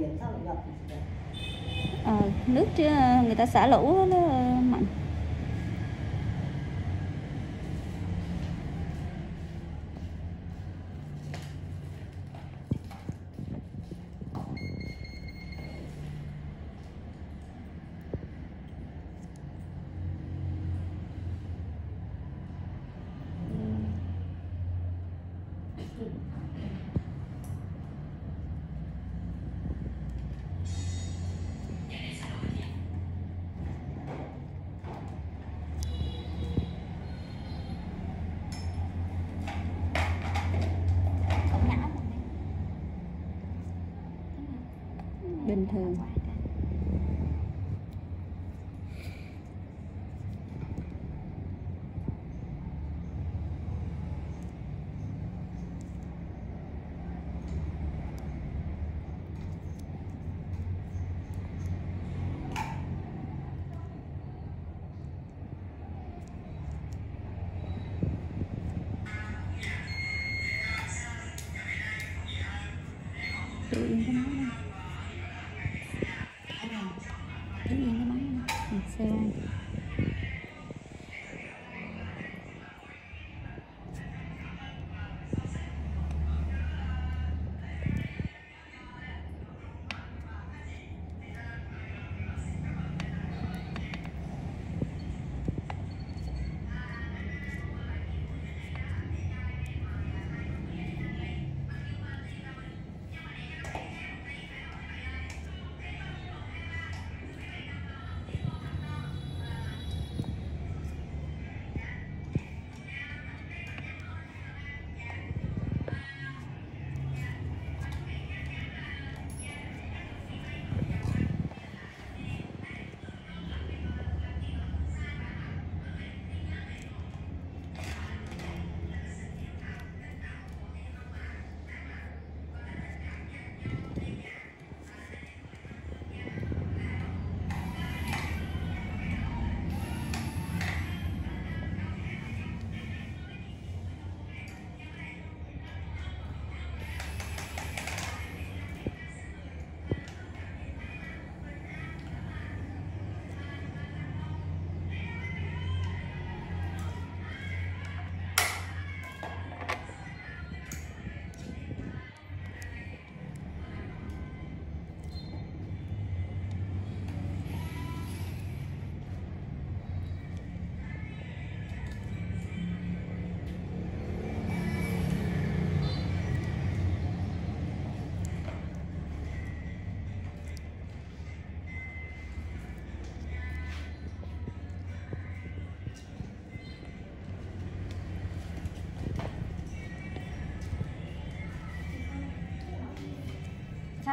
biển sao lại ngập thì nước người ta xả lũ nó mạnh. Bình thường. Tự yên cái máy này. Tự yên cái máy này. Xe ôm.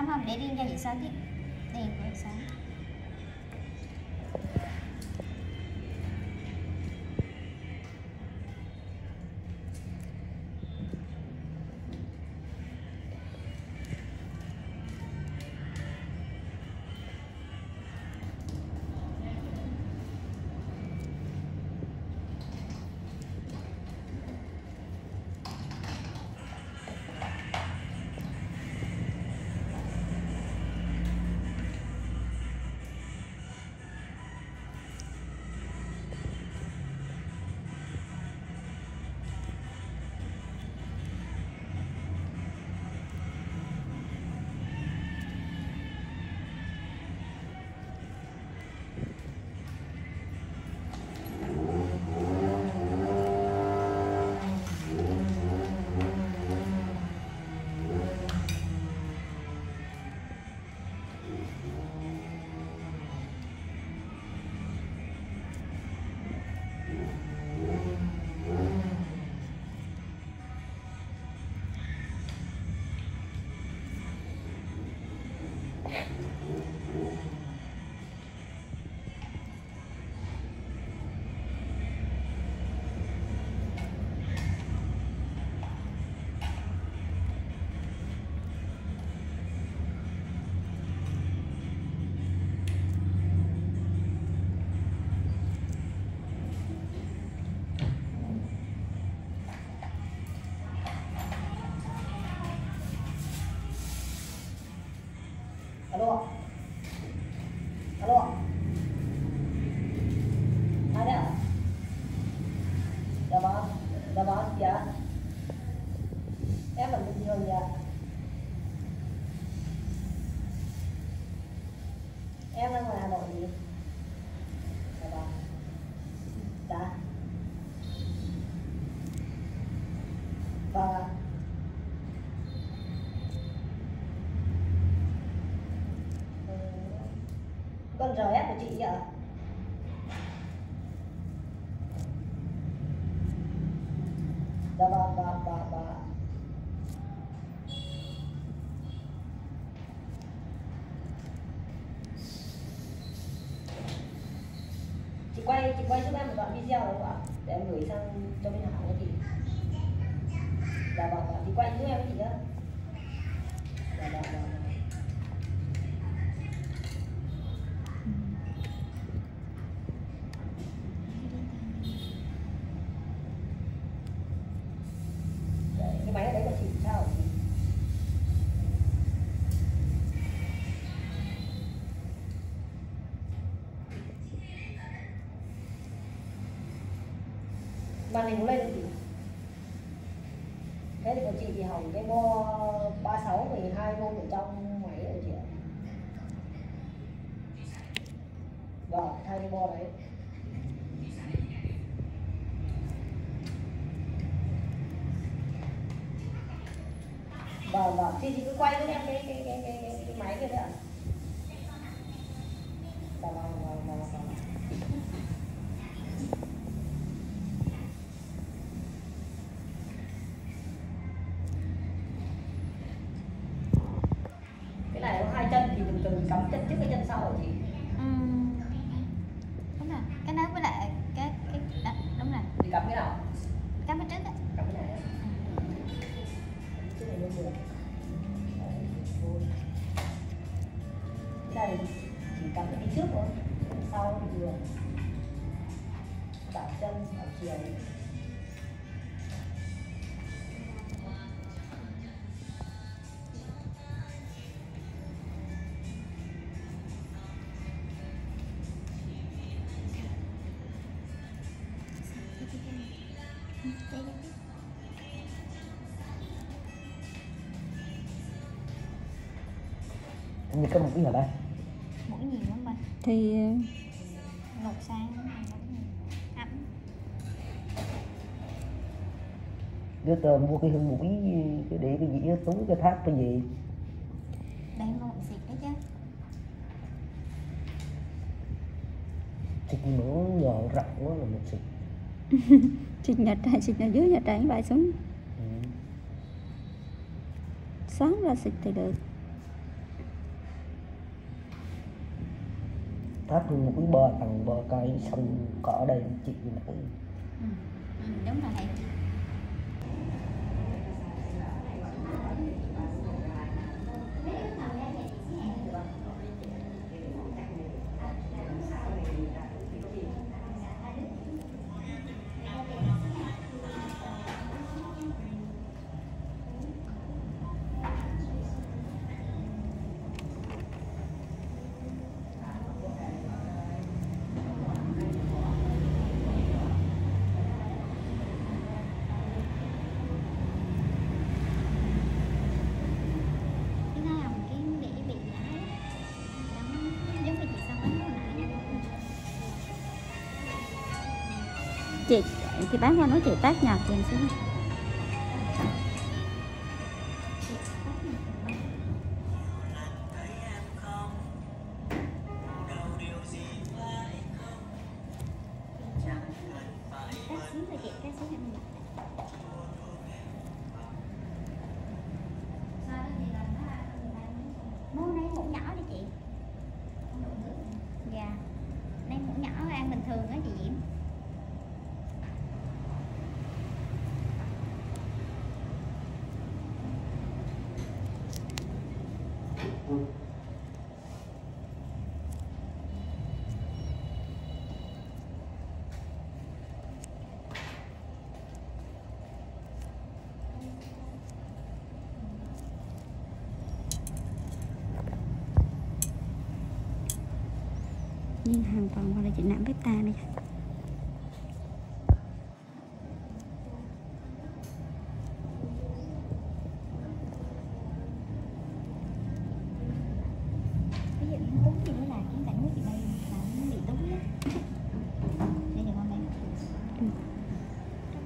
Không, để riêng cho chị Sơn chứ. Đây của chị Sơn. Alo. Ai đấy ạ? Dạ vâng, dạ. Em là bình thường dạ. Em đang ngoài Hà Nội gì? Dạ vâng. Dạ. Vâng ạ. Con RS của chị ạ. Dạ vâng. Chị quay giúp em một đoạn video được không ạ? Để em gửi sang cho bên Hảo của chị. Dạ vâng, chị quay giúp em chị nhé. Dạ vâng. Cái máy ở đấy của chị sao hả chị? Màn hình lên chị. Cái này của chị thì hỏng cái bo 36/12V ở trong máy rồi chị ạ. Vâng, thay cái bo đấy. Vâng, chị cứ quay với em cái máy kia đấy ạ. Vâng. Cái này có 2 chân thì từ cắm chân trước cái chân sau hả chị? Đúng rồi, cái nắp với lại cái đúng rồi. Thì cắm cái nào? Cắm bên trước á. Cắm cái này. Cái này nó được. Cái này chỉ cắm cái đi trước thôi, sau thì vừa. Đảo chân, đảo chiều. Em có một cái hả ba? Mũi nhiều lắm ba. Thì Lột sang ẩm. Đứa tớ mua cái hương mũi cái để cái gì túi cái tháp cái gì? Đây ngon xịt đấy chứ. Thịt mỡ nhỏ rộng quá là một xịt. xịt ở dưới nhà tránh bay xuống. Sáng ra xịt thì được. Tháp hương mũi bò tầng bò cây xong cỏ đây chị mũi. Đúng rồi thầy. Chị thì bán ra nói chị tác nhạc tiền xuống. Mua này muỗng nhỏ đi chị. Dạ. Đây muỗng nhỏ ăn bình thường á chị Diễm. nhiên hàng vòng hoặc là triển lãm Vesta này. Ví dụ như cúng thì nó là cái cảnh của chị đây là nó bị tối á. Đây được không em?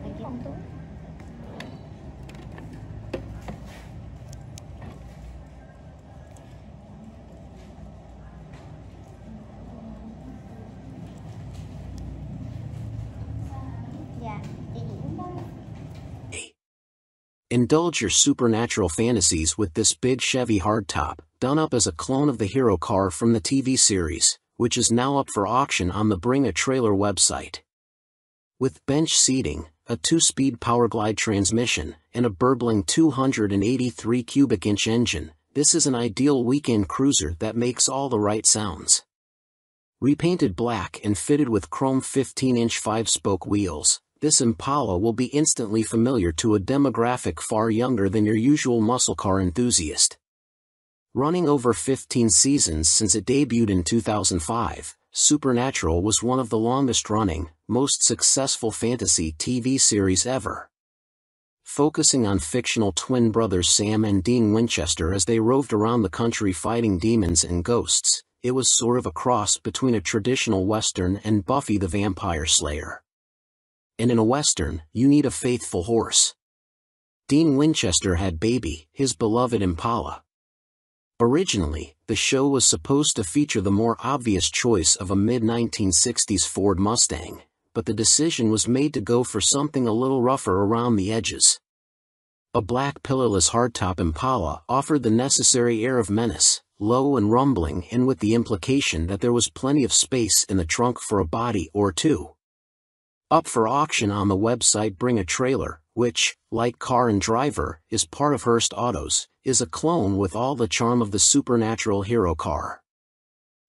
Đây kia không tối. Dạ, chị cũng đó. Indulge your supernatural fantasies with this big Chevy hardtop, done up as a clone of the hero car from the TV series, which is now up for auction on the Bring a Trailer website. With bench seating, a 2-speed Powerglide transmission, and a burbling 283 cubic inch engine, this is an ideal weekend cruiser that makes all the right sounds. Repainted black and fitted with chrome 15-inch 5-spoke wheels, this Impala will be instantly familiar to a demographic far younger than your usual muscle car enthusiast. Running over 15 seasons since it debuted in 2005, Supernatural was one of the longest-running, most successful fantasy TV series ever. Focusing on fictional twin brothers Sam and Dean Winchester as they roved around the country fighting demons and ghosts, it was sort of a cross between a traditional Western and Buffy the Vampire Slayer. And in a Western, you need a faithful horse. Dean Winchester had Baby, his beloved Impala. Originally, the show was supposed to feature the more obvious choice of a mid-1960s Ford Mustang, but the decision was made to go for something a little rougher around the edges. A black pillarless hardtop Impala offered the necessary air of menace, low and rumbling, and with the implication that there was plenty of space in the trunk for a body or two. Up for auction on the website Bring a Trailer, which, like Car and Driver, is part of Hearst Autos, is a clone with all the charm of the supernatural hero car.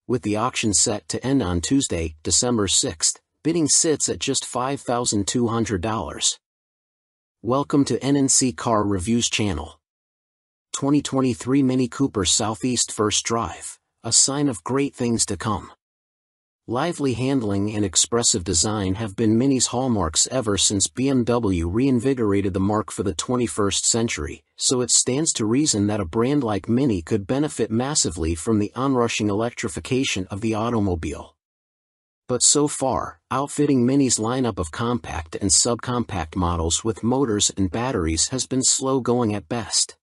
With the auction set to end on Tuesday, December 6th, bidding sits at just $5,200. Welcome to NNC Car Reviews channel. 2023 Mini Cooper Southeast First Drive, a sign of great things to come. Lively handling and expressive design have been Mini's hallmarks ever since BMW reinvigorated the marque for the 21st century, so it stands to reason that a brand like Mini could benefit massively from the onrushing electrification of the automobile. But so far, outfitting Mini's lineup of compact and subcompact models with motors and batteries has been slow going at best.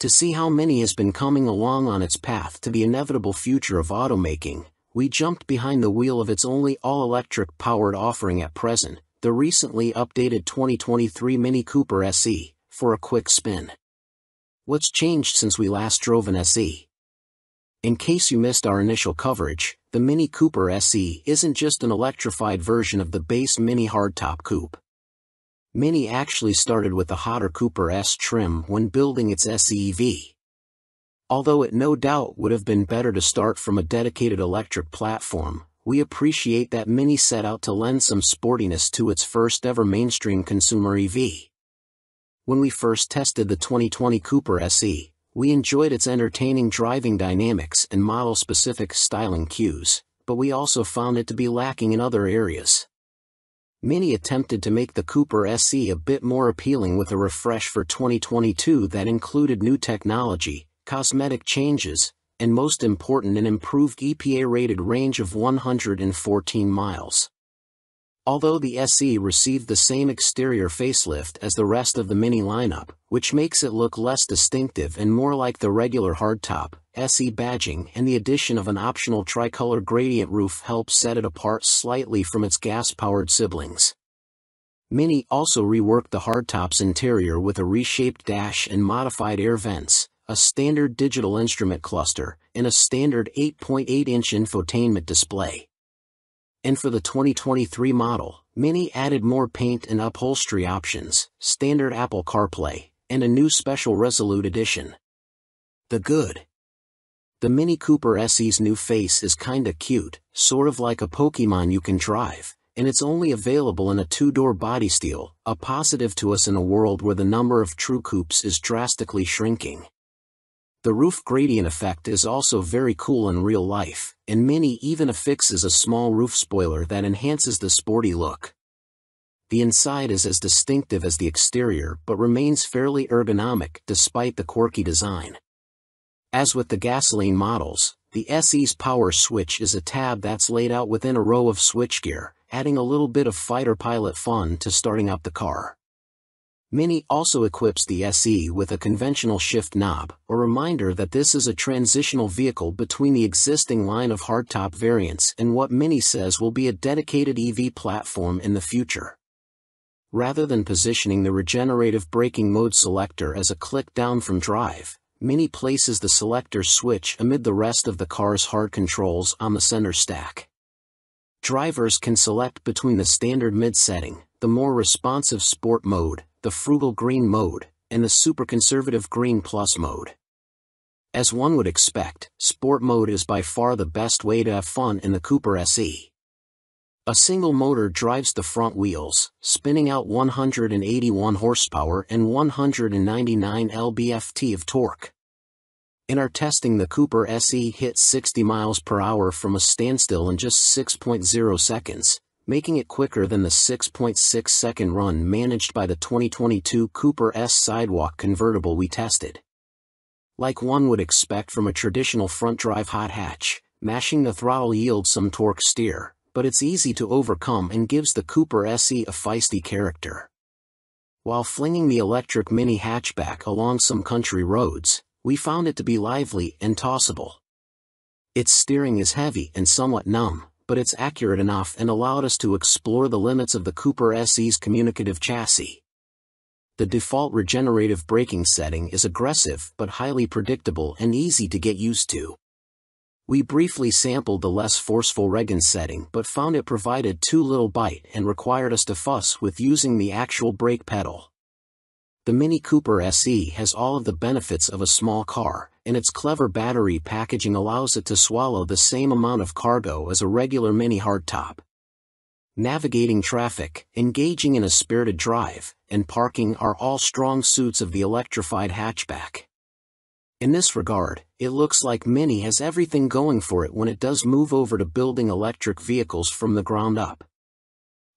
To see how Mini has been coming along on its path to the inevitable future of automaking, we jumped behind the wheel of its only all-electric powered offering at present, the recently updated 2023 Mini Cooper SE, for a quick spin. What's changed since we last drove an SE? In case you missed our initial coverage, the Mini Cooper SE isn't just an electrified version of the base Mini hardtop coupe. Mini actually started with the hotter Cooper S trim when building its SE EV. Although it no doubt would have been better to start from a dedicated electric platform, we appreciate that Mini set out to lend some sportiness to its first ever mainstream consumer EV. When we first tested the 2020 Cooper SE, we enjoyed its entertaining driving dynamics and model-specific styling cues, but we also found it to be lacking in other areas. Mini attempted to make the Cooper SE a bit more appealing with a refresh for 2022 that included new technology, cosmetic changes, and most important, an improved EPA-rated range of 114 miles. Although the SE received the same exterior facelift as the rest of the Mini lineup, which makes it look less distinctive and more like the regular hardtop, SE badging and the addition of an optional tricolor gradient roof helps set it apart slightly from its gas-powered siblings. Mini also reworked the hardtop's interior with a reshaped dash and modified air vents, a standard digital instrument cluster, and a standard 8.8-inch infotainment display. And for the 2023 model, Mini added more paint and upholstery options, standard Apple CarPlay, and a new special Resolute edition. The good. The Mini Cooper SE's new face is kinda cute, sort of like a Pokemon you can drive, and it's only available in a 2-door body steel, a positive to us in a world where the number of true coupes is drastically shrinking. The roof gradient effect is also very cool in real life, and Mini even affixes a small roof spoiler that enhances the sporty look. The inside is as distinctive as the exterior but remains fairly ergonomic despite the quirky design. As with the gasoline models, the SE's power switch is a tab that's laid out within a row of switchgear, adding a little bit of fighter pilot fun to starting up the car. Mini also equips the SE with a conventional shift knob, a reminder that this is a transitional vehicle between the existing line of hardtop variants and what Mini says will be a dedicated EV platform in the future. Rather than positioning the regenerative braking mode selector as a click down from drive, Mini places the selector switch amid the rest of the car's hard controls on the center stack. Drivers can select between the standard mid setting, the more responsive sport mode, the frugal green mode, and the super conservative green plus mode. As one would expect, sport mode is by far the best way to have fun in the Cooper SE. A single motor drives the front wheels, spinning out 181 horsepower and 199 lb-ft of torque. In our testing, the Cooper SE hit 60 miles per hour from a standstill in just 6.0 seconds, making it quicker than the 6.6 second run managed by the 2022 Cooper S Sidewalk convertible we tested. Like one would expect from a traditional front-drive hot hatch, mashing the throttle yields some torque steer, but it's easy to overcome and gives the Cooper SE a feisty character. While flinging the electric Mini hatchback along some country roads, we found it to be lively and tossable. Its steering is heavy and somewhat numb, but it's accurate enough and allowed us to explore the limits of the Cooper SE's communicative chassis. The default regenerative braking setting is aggressive but highly predictable and easy to get used to. We briefly sampled the less forceful Regen setting but found it provided too little bite and required us to fuss with using the actual brake pedal. The Mini Cooper SE has all of the benefits of a small car, and its clever battery packaging allows it to swallow the same amount of cargo as a regular Mini hardtop. Navigating traffic, engaging in a spirited drive, and parking are all strong suits of the electrified hatchback. In this regard, it looks like Mini has everything going for it when it does move over to building electric vehicles from the ground up.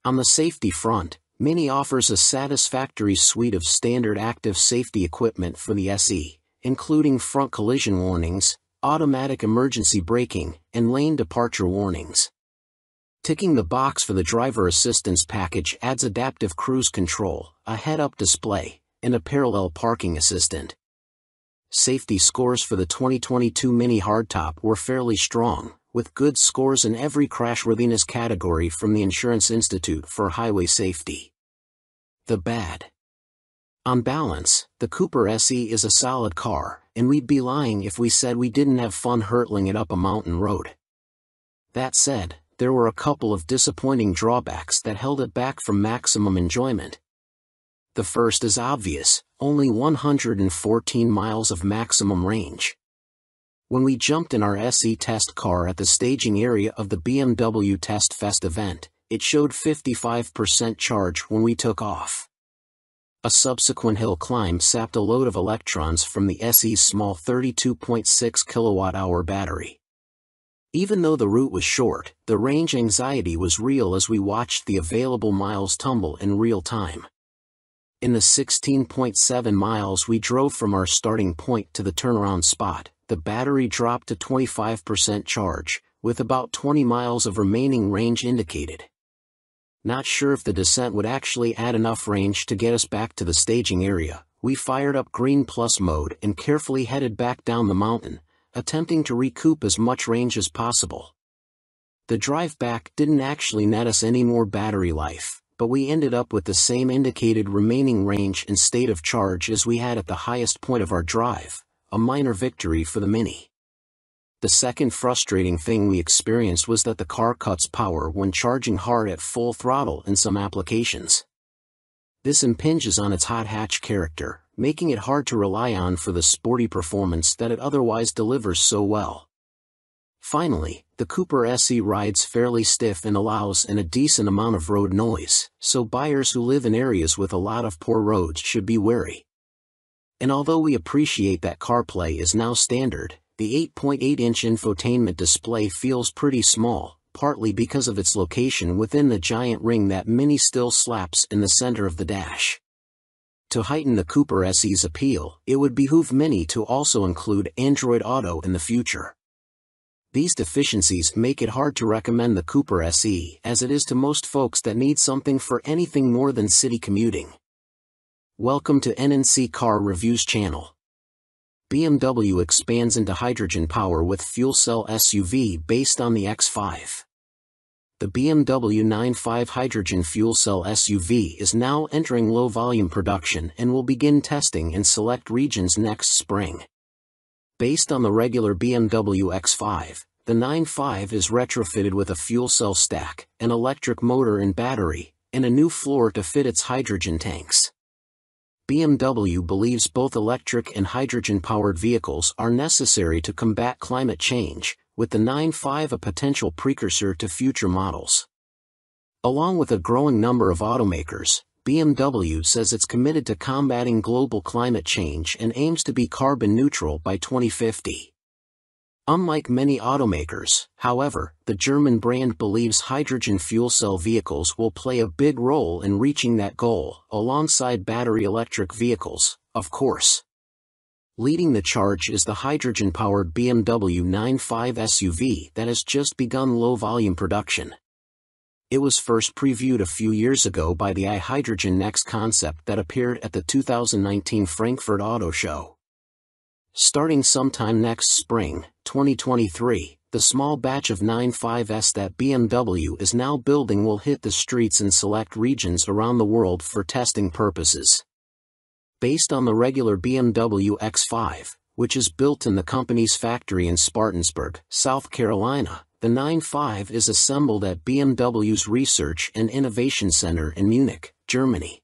On the safety front, Mini offers a satisfactory suite of standard active safety equipment for the SE, including front collision warnings, automatic emergency braking, and lane departure warnings. Ticking the box for the driver assistance package adds adaptive cruise control, a head-up display, and a parallel parking assistant. Safety scores for the 2022 Mini hardtop were fairly strong, with good scores in every crashworthiness category from the Insurance Institute for Highway Safety. The bad. On balance, the Cooper SE is a solid car, and we'd be lying if we said we didn't have fun hurtling it up a mountain road. That said, there were a couple of disappointing drawbacks that held it back from maximum enjoyment. The first is obvious, only 114 miles of maximum range. When we jumped in our SE test car at the staging area of the BMW Test Fest event, it showed 55% charge when we took off. A subsequent hill climb sapped a load of electrons from the SE's small 32.6 kWh battery. Even though the route was short, the range anxiety was real as we watched the available miles tumble in real time. In the 16.7 miles we drove from our starting point to the turnaround spot, the battery dropped to 25% charge, with about 20 miles of remaining range indicated. Not sure if the descent would actually add enough range to get us back to the staging area, we fired up Green Plus mode and carefully headed back down the mountain, attempting to recoup as much range as possible. The drive back didn't actually net us any more battery life, but we ended up with the same indicated remaining range and state of charge as we had at the highest point of our drive, a minor victory for the Mini. The second frustrating thing we experienced was that the car cuts power when charging hard at full throttle in some applications. This impinges on its hot hatch character, making it hard to rely on for the sporty performance that it otherwise delivers so well. Finally, the Cooper SE rides fairly stiff and allows a decent amount of road noise, so buyers who live in areas with a lot of poor roads should be wary. And although we appreciate that CarPlay is now standard, the 8.8-inch infotainment display feels pretty small, partly because of its location within the giant ring that Mini still slaps in the center of the dash. To heighten the Cooper SE's appeal, it would behoove Mini to also include Android Auto in the future. These deficiencies make it hard to recommend the Cooper SE as it is to most folks that need something for anything more than city commuting. Welcome to NNC Car Reviews channel. BMW expands into hydrogen power with fuel cell SUV based on the X5. The BMW 9.5 hydrogen fuel cell SUV is now entering low-volume production and will begin testing in select regions next spring. Based on the regular BMW X5, the 9.5 is retrofitted with a fuel cell stack, an electric motor and battery, and a new floor to fit its hydrogen tanks. BMW believes both electric and hydrogen-powered vehicles are necessary to combat climate change, with the 9.5 a potential precursor to future models. Along with a growing number of automakers, BMW says it's committed to combating global climate change and aims to be carbon neutral by 2050. Unlike many automakers, however, the German brand believes hydrogen fuel cell vehicles will play a big role in reaching that goal, alongside battery electric vehicles, of course. Leading the charge is the hydrogen-powered BMW 9.5 SUV that has just begun low-volume production. It was first previewed a few years ago by the iHydrogen Next concept that appeared at the 2019 Frankfurt Auto Show. Starting sometime next spring, 2023, the small batch of 9.5s that BMW is now building will hit the streets in select regions around the world for testing purposes. Based on the regular BMW X5, which is built in the company's factory in Spartanburg, South Carolina, the 9.5 is assembled at BMW's Research and Innovation Center in Munich, Germany.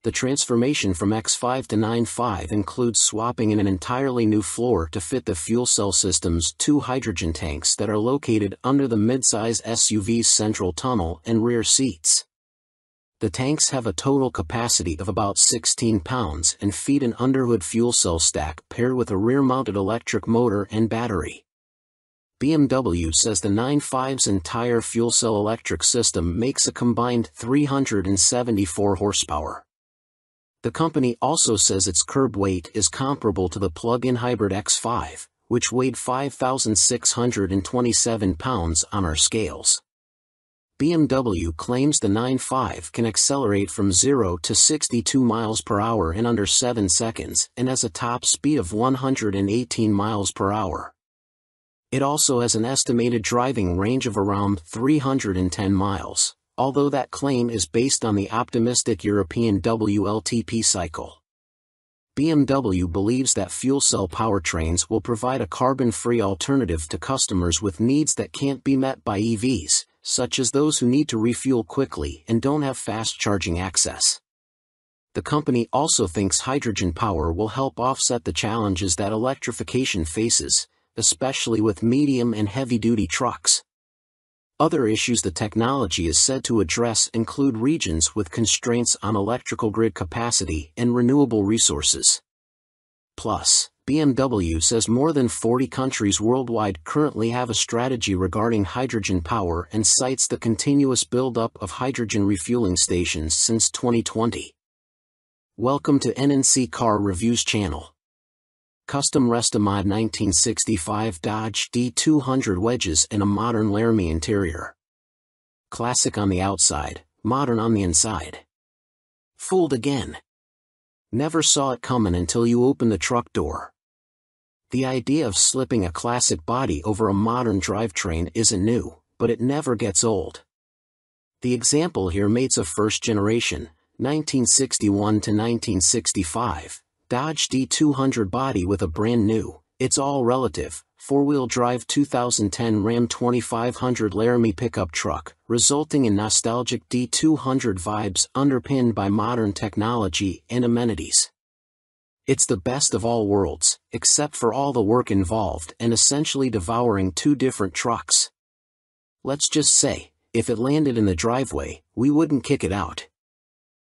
The transformation from X5 to 9.5 includes swapping in an entirely new floor to fit the fuel cell system's two hydrogen tanks that are located under the midsize SUV's central tunnel and rear seats. The tanks have a total capacity of about 16 pounds and feed an underhood fuel cell stack paired with a rear-mounted electric motor and battery. BMW says the 9.5's entire fuel cell electric system makes a combined 374 horsepower. The company also says its curb weight is comparable to the plug-in hybrid X5, which weighed 5,627 pounds on our scales. BMW claims the 9.5 can accelerate from 0 to 62 miles per hour in under 7 seconds and has a top speed of 118 miles per hour. It also has an estimated driving range of around 310 miles. Although that claim is based on the optimistic European WLTP cycle. BMW believes that fuel cell powertrains will provide a carbon-free alternative to customers with needs that can't be met by EVs, such as those who need to refuel quickly and don't have fast charging access. The company also thinks hydrogen power will help offset the challenges that electrification faces, especially with medium and heavy-duty trucks. Other issues the technology is said to address include regions with constraints on electrical grid capacity and renewable resources. Plus, BMW says more than 40 countries worldwide currently have a strategy regarding hydrogen power and cites the continuous build-up of hydrogen refueling stations since 2020. Welcome to NNC Car Reviews channel. Custom Restomod 1965 Dodge D200 wedges in a modern Laramie interior. Classic on the outside, modern on the inside. Fooled again. Never saw it coming until you open the truck door. The idea of slipping a classic body over a modern drivetrain isn't new, but it never gets old. The example here mates a first generation, 1961 to 1965. Dodge D200 body with a brand new, it's all relative, four-wheel drive 2010 Ram 2500 Laramie pickup truck, resulting in nostalgic D200 vibes underpinned by modern technology and amenities. It's the best of all worlds, except for all the work involved and essentially devouring two different trucks. Let's just say, if it landed in the driveway, we wouldn't kick it out.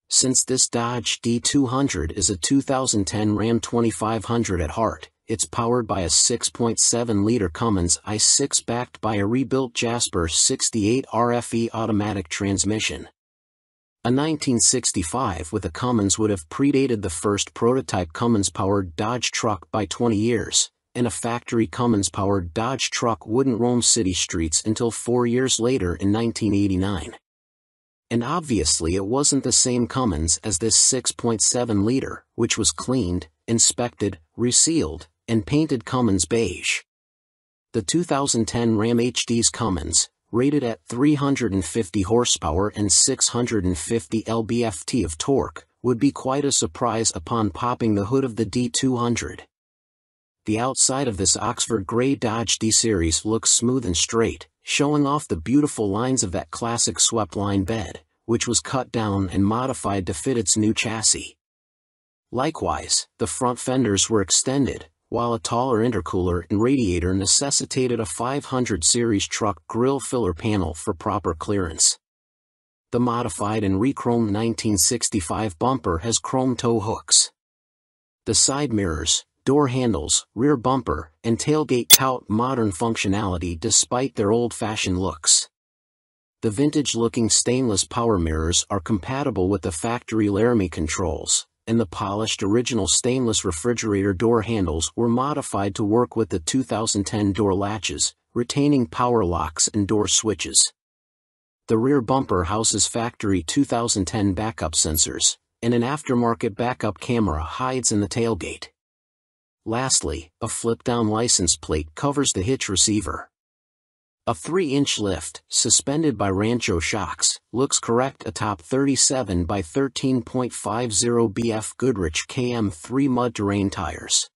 Since this Dodge D200 is a 2010 Ram 2500 at heart, it's powered by a 6.7-liter Cummins i6 backed by a rebuilt Jasper 68 RFE automatic transmission. A 1965 with a Cummins would have predated the first prototype Cummins-powered Dodge truck by 20 years, and a factory Cummins-powered Dodge truck wouldn't roam city streets until 4 years later in 1989. And obviously it wasn't the same Cummins as this 6.7-liter, which was cleaned, inspected, resealed, and painted Cummins beige. The 2010 Ram HD's Cummins, rated at 350 horsepower and 650 lb-ft of torque, would be quite a surprise upon popping the hood of the D200. The outside of this Oxford Grey Dodge D-Series looks smooth and straight, showing off the beautiful lines of that classic swept-line bed, which was cut down and modified to fit its new chassis. Likewise, the front fenders were extended, while a taller intercooler and radiator necessitated a 500 series truck grille filler panel for proper clearance. The modified and re-chromed 1965 bumper has chrome tow hooks. The side mirrors, door handles, rear bumper, and tailgate tout modern functionality despite their old-fashioned looks. The vintage-looking stainless power mirrors are compatible with the factory Laramie controls, and the polished original stainless refrigerator door handles were modified to work with the 2010 door latches, retaining power locks and door switches. The rear bumper houses factory 2010 backup sensors, and an aftermarket backup camera hides in the tailgate. Lastly, a flip-down license plate covers the hitch receiver. A 3-inch lift, suspended by Rancho shocks, looks correct atop 37 by 13.50 BF Goodrich KM3 mud terrain tires.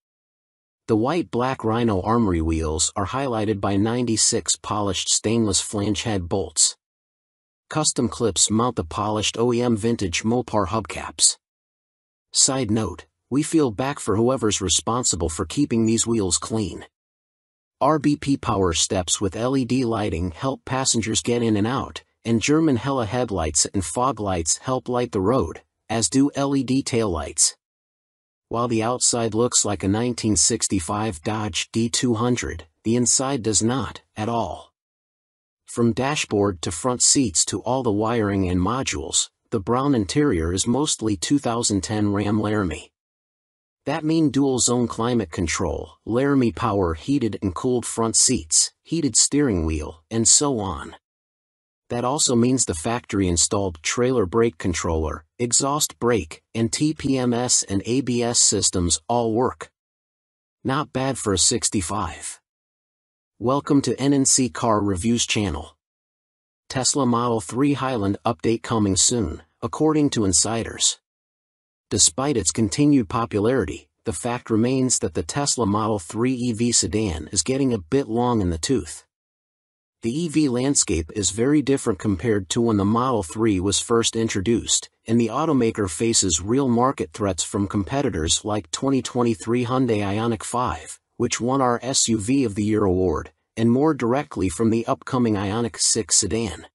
The white-black Rhino Armory wheels are highlighted by 96 polished stainless flange head bolts. Custom clips mount the polished OEM vintage Mopar hubcaps. Side note, we feel back for whoever's responsible for keeping these wheels clean. RBP power steps with LED lighting help passengers get in and out, and German Hella headlights and fog lights help light the road, as do LED taillights. While the outside looks like a 1965 Dodge D200, the inside does not, at all. From dashboard to front seats to all the wiring and modules, the brown interior is mostly 2010 Ram Laramie. That mean dual-zone climate control, Laramie power heated and cooled front seats, heated steering wheel, and so on. That also means the factory-installed trailer brake controller, exhaust brake, and TPMS and ABS systems all work. Not bad for a 65. Welcome to NNC Car Reviews channel. Tesla Model 3 Highland update coming soon, according to insiders. Despite its continued popularity, the fact remains that the Tesla Model 3 EV sedan is getting a bit long in the tooth. The EV landscape is very different compared to when the Model 3 was first introduced, and the automaker faces real market threats from competitors like 2023 Hyundai Ioniq 5, which won our SUV of the Year award, and more directly from the upcoming Ioniq 6 sedan.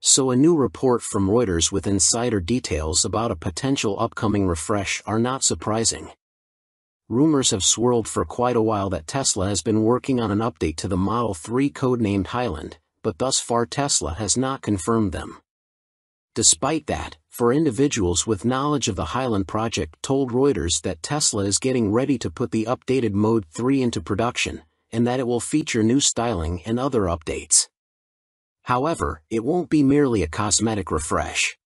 So a new report from Reuters with insider details about a potential upcoming refresh are not surprising. Rumors have swirled for quite a while that Tesla has been working on an update to the Model 3 codenamed Highland, but thus far Tesla has not confirmed them. Despite that, for individuals with knowledge of the Highland project told Reuters that Tesla is getting ready to put the updated Mode 3 into production, and that it will feature new styling and other updates. However, it won't be merely a cosmetic refresh.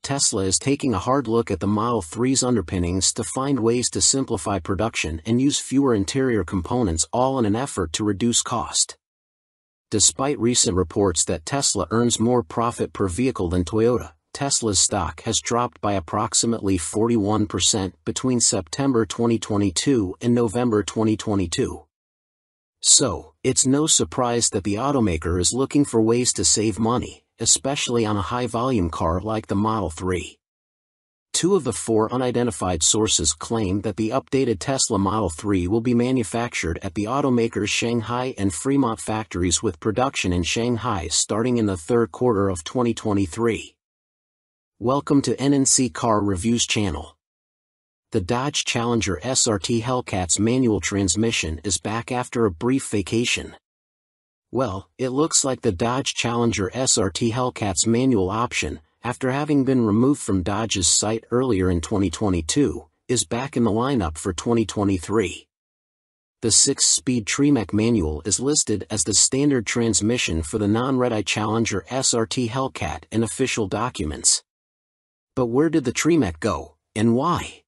Tesla is taking a hard look at the Model 3's underpinnings to find ways to simplify production and use fewer interior components, all in an effort to reduce cost. Despite recent reports that Tesla earns more profit per vehicle than Toyota, Tesla's stock has dropped by approximately 41% between September 2022 and November 2022. So, it's no surprise that the automaker is looking for ways to save money, especially on a high-volume car like the Model 3. 2 of the 4 unidentified sources claim that the updated Tesla Model 3 will be manufactured at the automaker's Shanghai and Fremont factories, with production in Shanghai starting in the third quarter of 2023. Welcome to NNC Car Reviews channel. The Dodge Challenger SRT Hellcat's manual transmission is back after a brief vacation. Well, it looks like the Dodge Challenger SRT Hellcat's manual option, after having been removed from Dodge's site earlier in 2022, is back in the lineup for 2023. The 6-speed Tremec manual is listed as the standard transmission for the non-red-eye Challenger SRT Hellcat in official documents. But where did the Tremec go, and why?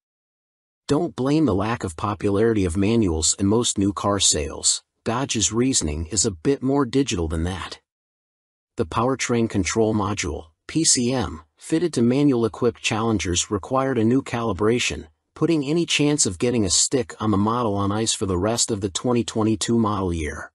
Don't blame the lack of popularity of manuals in most new car sales. Dodge's reasoning is a bit more digital than that. The Powertrain Control Module, PCM, fitted to manual-equipped Challengers required a new calibration, putting any chance of getting a stick on the model on ice for the rest of the 2022 model year.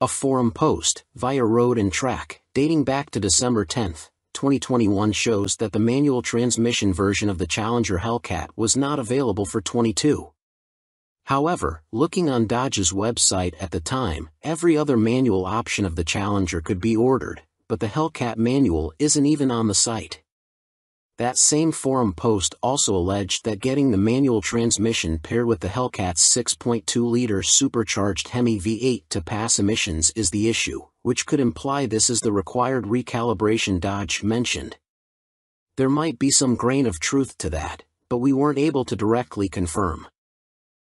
A forum post, via Road and Track, dating back to December 10, 2021 shows that the manual transmission version of the Challenger Hellcat was not available for 22. However, looking on Dodge's website at the time, every other manual option of the Challenger could be ordered, but the Hellcat manual isn't even on the site. That same forum post also alleged that getting the manual transmission paired with the Hellcat's 6.2-liter supercharged Hemi V8 to pass emissions is the issue, which could imply this is the required recalibration Dodge mentioned. There might be some grain of truth to that, but we weren't able to directly confirm.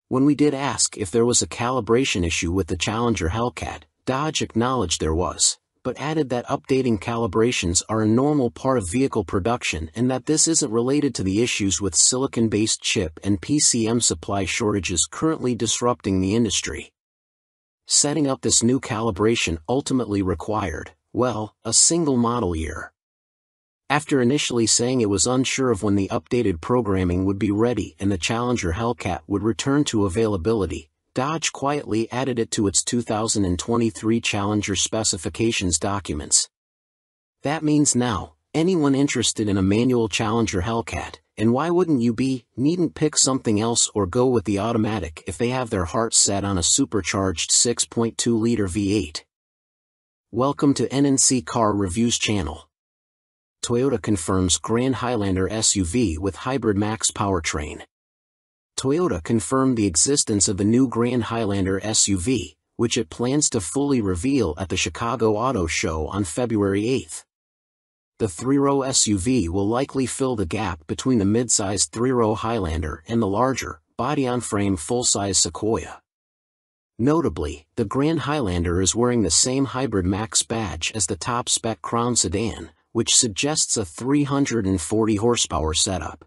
When we did ask if there was a calibration issue with the Challenger Hellcat, Dodge acknowledged there was, but added that updating calibrations are a normal part of vehicle production and that this isn't related to the issues with silicon-based chip and PCM supply shortages currently disrupting the industry. Setting up this new calibration ultimately required, well, a single model year. After initially saying it was unsure of when the updated programming would be ready and the Challenger Hellcat would return to availability, Dodge quietly added it to its 2023 Challenger specifications documents. That means now, anyone interested in a manual Challenger Hellcat, and why wouldn't you be, needn't pick something else or go with the automatic if they have their heart set on a supercharged 6.2-liter V8. Welcome to NNC Car Reviews channel. Toyota confirms Grand Highlander SUV with hybrid max powertrain. Toyota confirmed the existence of the new Grand Highlander SUV, which it plans to fully reveal at the Chicago Auto Show on February 8. The three-row SUV will likely fill the gap between the mid-sized three-row Highlander and the larger, body-on-frame full-size Sequoia. Notably, the Grand Highlander is wearing the same Hybrid Max badge as the top-spec Crown sedan, which suggests a 340 horsepower setup.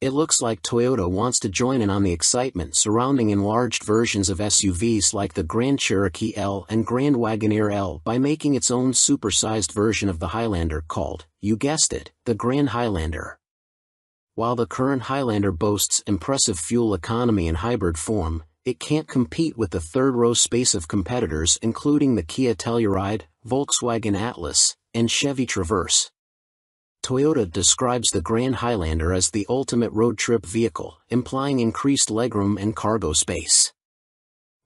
It looks like Toyota wants to join in on the excitement surrounding enlarged versions of SUVs like the Grand Cherokee L and Grand Wagoneer L by making its own supersized version of the Highlander called, you guessed it, the Grand Highlander. While the current Highlander boasts impressive fuel economy and hybrid form, it can't compete with the third-row space of competitors including the Kia Telluride, Volkswagen Atlas, and Chevy Traverse. Toyota describes the Grand Highlander as the ultimate road trip vehicle, implying increased legroom and cargo space.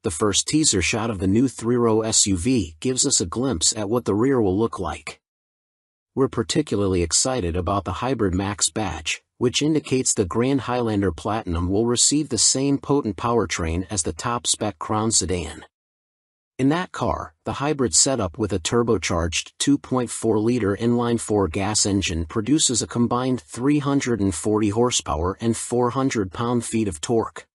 The first teaser shot of the new three-row SUV gives us a glimpse at what the rear will look like. We're particularly excited about the Hybrid Max badge, which indicates the Grand Highlander Platinum will receive the same potent powertrain as the top-spec Crown sedan. In that car, the hybrid setup with a turbocharged 2.4-liter inline-4 gas engine produces a combined 340 horsepower and 400 pound-feet of torque.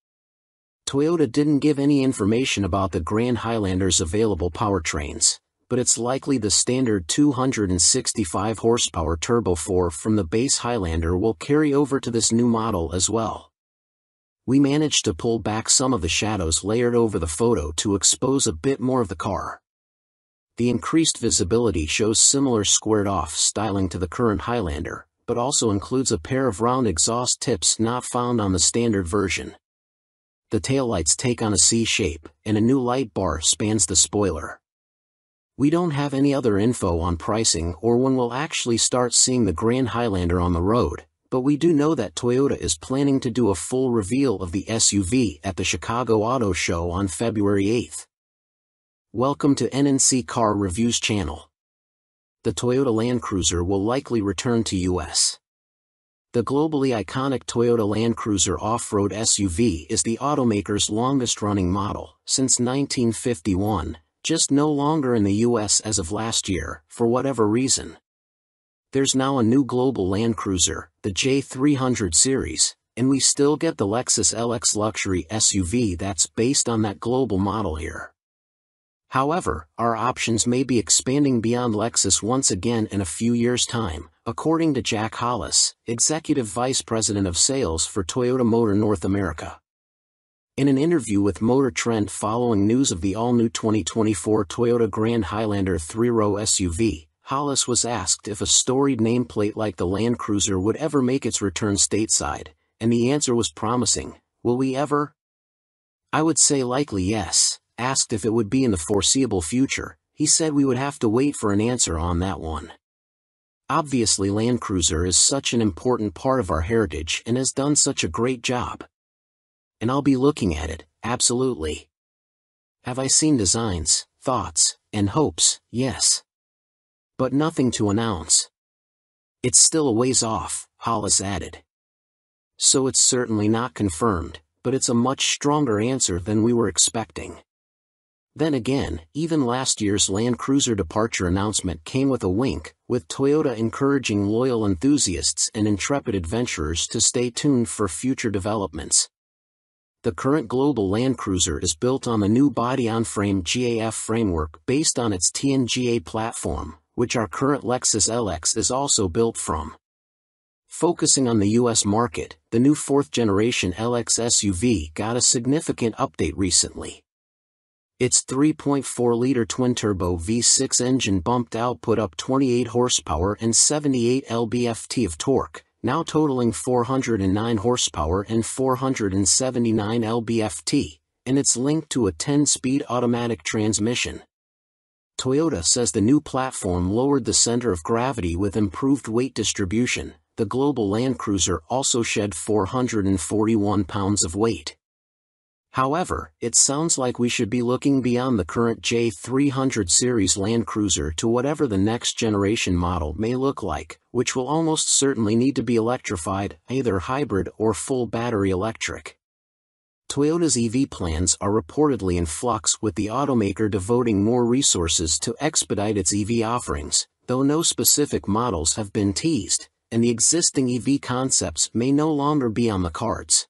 Toyota didn't give any information about the Grand Highlander's available powertrains, but it's likely the standard 265 horsepower Turbo 4 from the base Highlander will carry over to this new model as well. We managed to pull back some of the shadows layered over the photo to expose a bit more of the car. The increased visibility shows similar squared-off styling to the current Highlander, but also includes a pair of round exhaust tips not found on the standard version. The taillights take on a C shape, and a new light bar spans the spoiler. We don't have any other info on pricing or when we'll actually start seeing the Grand Highlander on the road, but we do know that Toyota is planning to do a full reveal of the SUV at the Chicago Auto Show on February 8. Welcome to NNC Car Reviews channel. the Toyota Land Cruiser will likely return to US. The globally iconic Toyota Land Cruiser off-road SUV is the automaker's longest-running model, since 1951, just no longer in the US as of last year, for whatever reason. There's now a new global Land Cruiser, the J300 series, and we still get the Lexus LX luxury SUV that's based on that global model here. However, our options may be expanding beyond Lexus once again in a few years' time, according to Jack Hollis, Executive Vice President of Sales for Toyota Motor North America. In an interview with Motor Trend following news of the all-new 2024 Toyota Grand Highlander 3-row SUV, Hollis was asked if a storied nameplate like the Land Cruiser would ever make its return stateside, and the answer was promising. Will we ever? I would say likely yes. Asked if it would be in the foreseeable future, he said we would have to wait for an answer on that one. Obviously Land Cruiser is such an important part of our heritage and has done such a great job. And I'll be looking at it, absolutely. Have I seen designs, thoughts, and hopes? Yes. But nothing to announce. It's still a ways off, Hollis added. So it's certainly not confirmed, but it's a much stronger answer than we were expecting. Then again, even last year's Land Cruiser departure announcement came with a wink, with Toyota encouraging loyal enthusiasts and intrepid adventurers to stay tuned for future developments. The current global Land Cruiser is built on the new body-on-frame GAF framework based on its TNGA platform, which our current Lexus LX is also built from. Focusing on the US market, the new 4th-generation LX SUV got a significant update recently. Its 3.4-liter twin-turbo V6 engine bumped output up 28 horsepower and 78 lb-ft of torque, now totaling 409 horsepower and 479 lb-ft, and it's linked to a 10-speed automatic transmission. Toyota says the new platform lowered the center of gravity with improved weight distribution. The global Land Cruiser also shed 441 pounds of weight. However, it sounds like we should be looking beyond the current J300 series Land Cruiser to whatever the next generation model may look like, which will almost certainly need to be electrified, either hybrid or full battery electric. Toyota's EV plans are reportedly in flux, with the automaker devoting more resources to expedite its EV offerings, though no specific models have been teased, and the existing EV concepts may no longer be on the cards.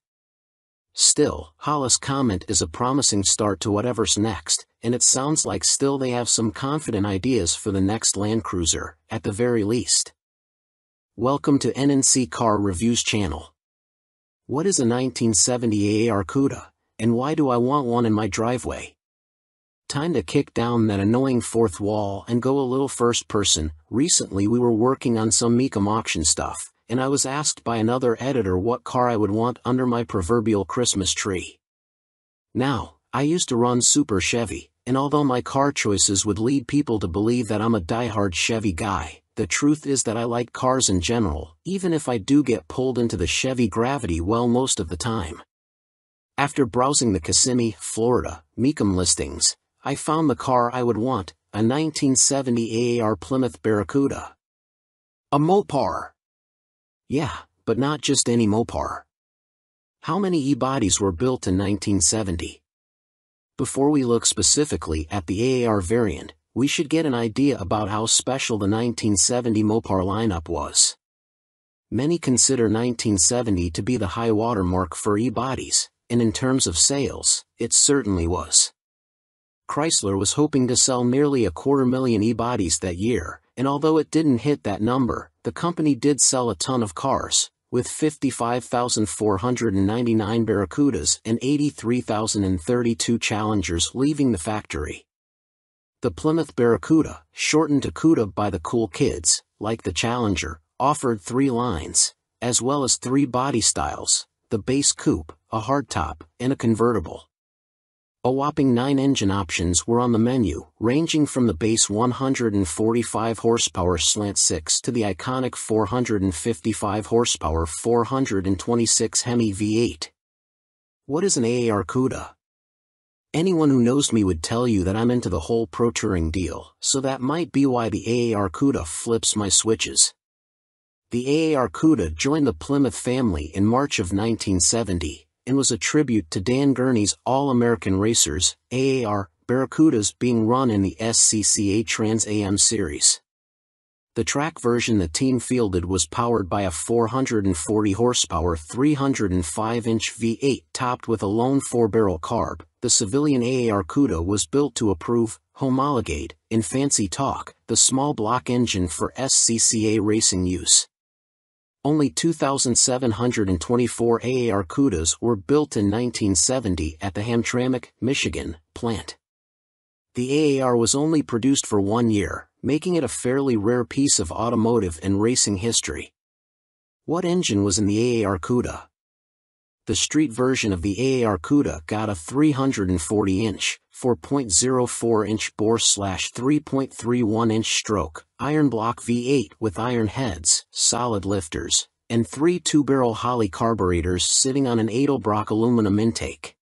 Still, Hollis' comment is a promising start to whatever's next, and it sounds like still they have some confident ideas for the next Land Cruiser, at the very least. Welcome to NNC Car Reviews channel. What is a 1970 AAR CUDA, and why do I want one in my driveway? Time to kick down that annoying fourth wall and go a little first person. Recently we were working on some Mecum auction stuff, and I was asked by another editor what car I would want under my proverbial Christmas tree. Now, I used to run Super Chevy, and although my car choices would lead people to believe that I'm a diehard Chevy guy, the truth is that I like cars in general, even if I do get pulled into the Chevy Gravity well most of the time. After browsing the Kissimmee, Florida, Mecum listings, I found the car I would want, a 1970 AAR Plymouth Barracuda. A Mopar. Yeah, but not just any Mopar. How many E-bodies were built in 1970? Before we look specifically at the AAR variant, we should get an idea about how special the 1970 Mopar lineup was. Many consider 1970 to be the high water mark for E-bodies, and in terms of sales, it certainly was. Chrysler was hoping to sell nearly 250,000 E-bodies that year, and although it didn't hit that number, the company did sell a ton of cars, with 55,499 Barracudas and 83,032 Challengers leaving the factory. The Plymouth Barracuda, shortened to CUDA by the cool kids, like the Challenger, offered 3 lines, as well as 3 body styles: the base coupe, a hardtop, and a convertible. A whopping 9 engine options were on the menu, ranging from the base 145 horsepower Slant 6 to the iconic 455 horsepower 426 Hemi V8. What is an AAR CUDA? Anyone who knows me would tell you that I'm into the whole pro touring deal, so that might be why the AAR CUDA flips my switches. The AAR CUDA joined the Plymouth family in March of 1970, and was a tribute to Dan Gurney's All-American Racers, AAR, Barracudas being run in the SCCA Trans Am series. The track version the team fielded was powered by a 440 horsepower 305-inch V8 topped with a lone 4-barrel carb. The civilian AAR CUDA was built to approve, homologate, in fancy talk, the small block engine for SCCA racing use. Only 2,724 AAR CUDAs were built in 1970 at the Hamtramck, Michigan, plant. The AAR was only produced for 1 year, making it a fairly rare piece of automotive and racing history. What engine was in the AAR CUDA? The street version of the AAR CUDA got a 340-inch, 4.04-inch bore/3.31-inch stroke, iron block V8 with iron heads, solid lifters, and 3 2-barrel Holley carburetors sitting on an Edelbrock aluminum intake.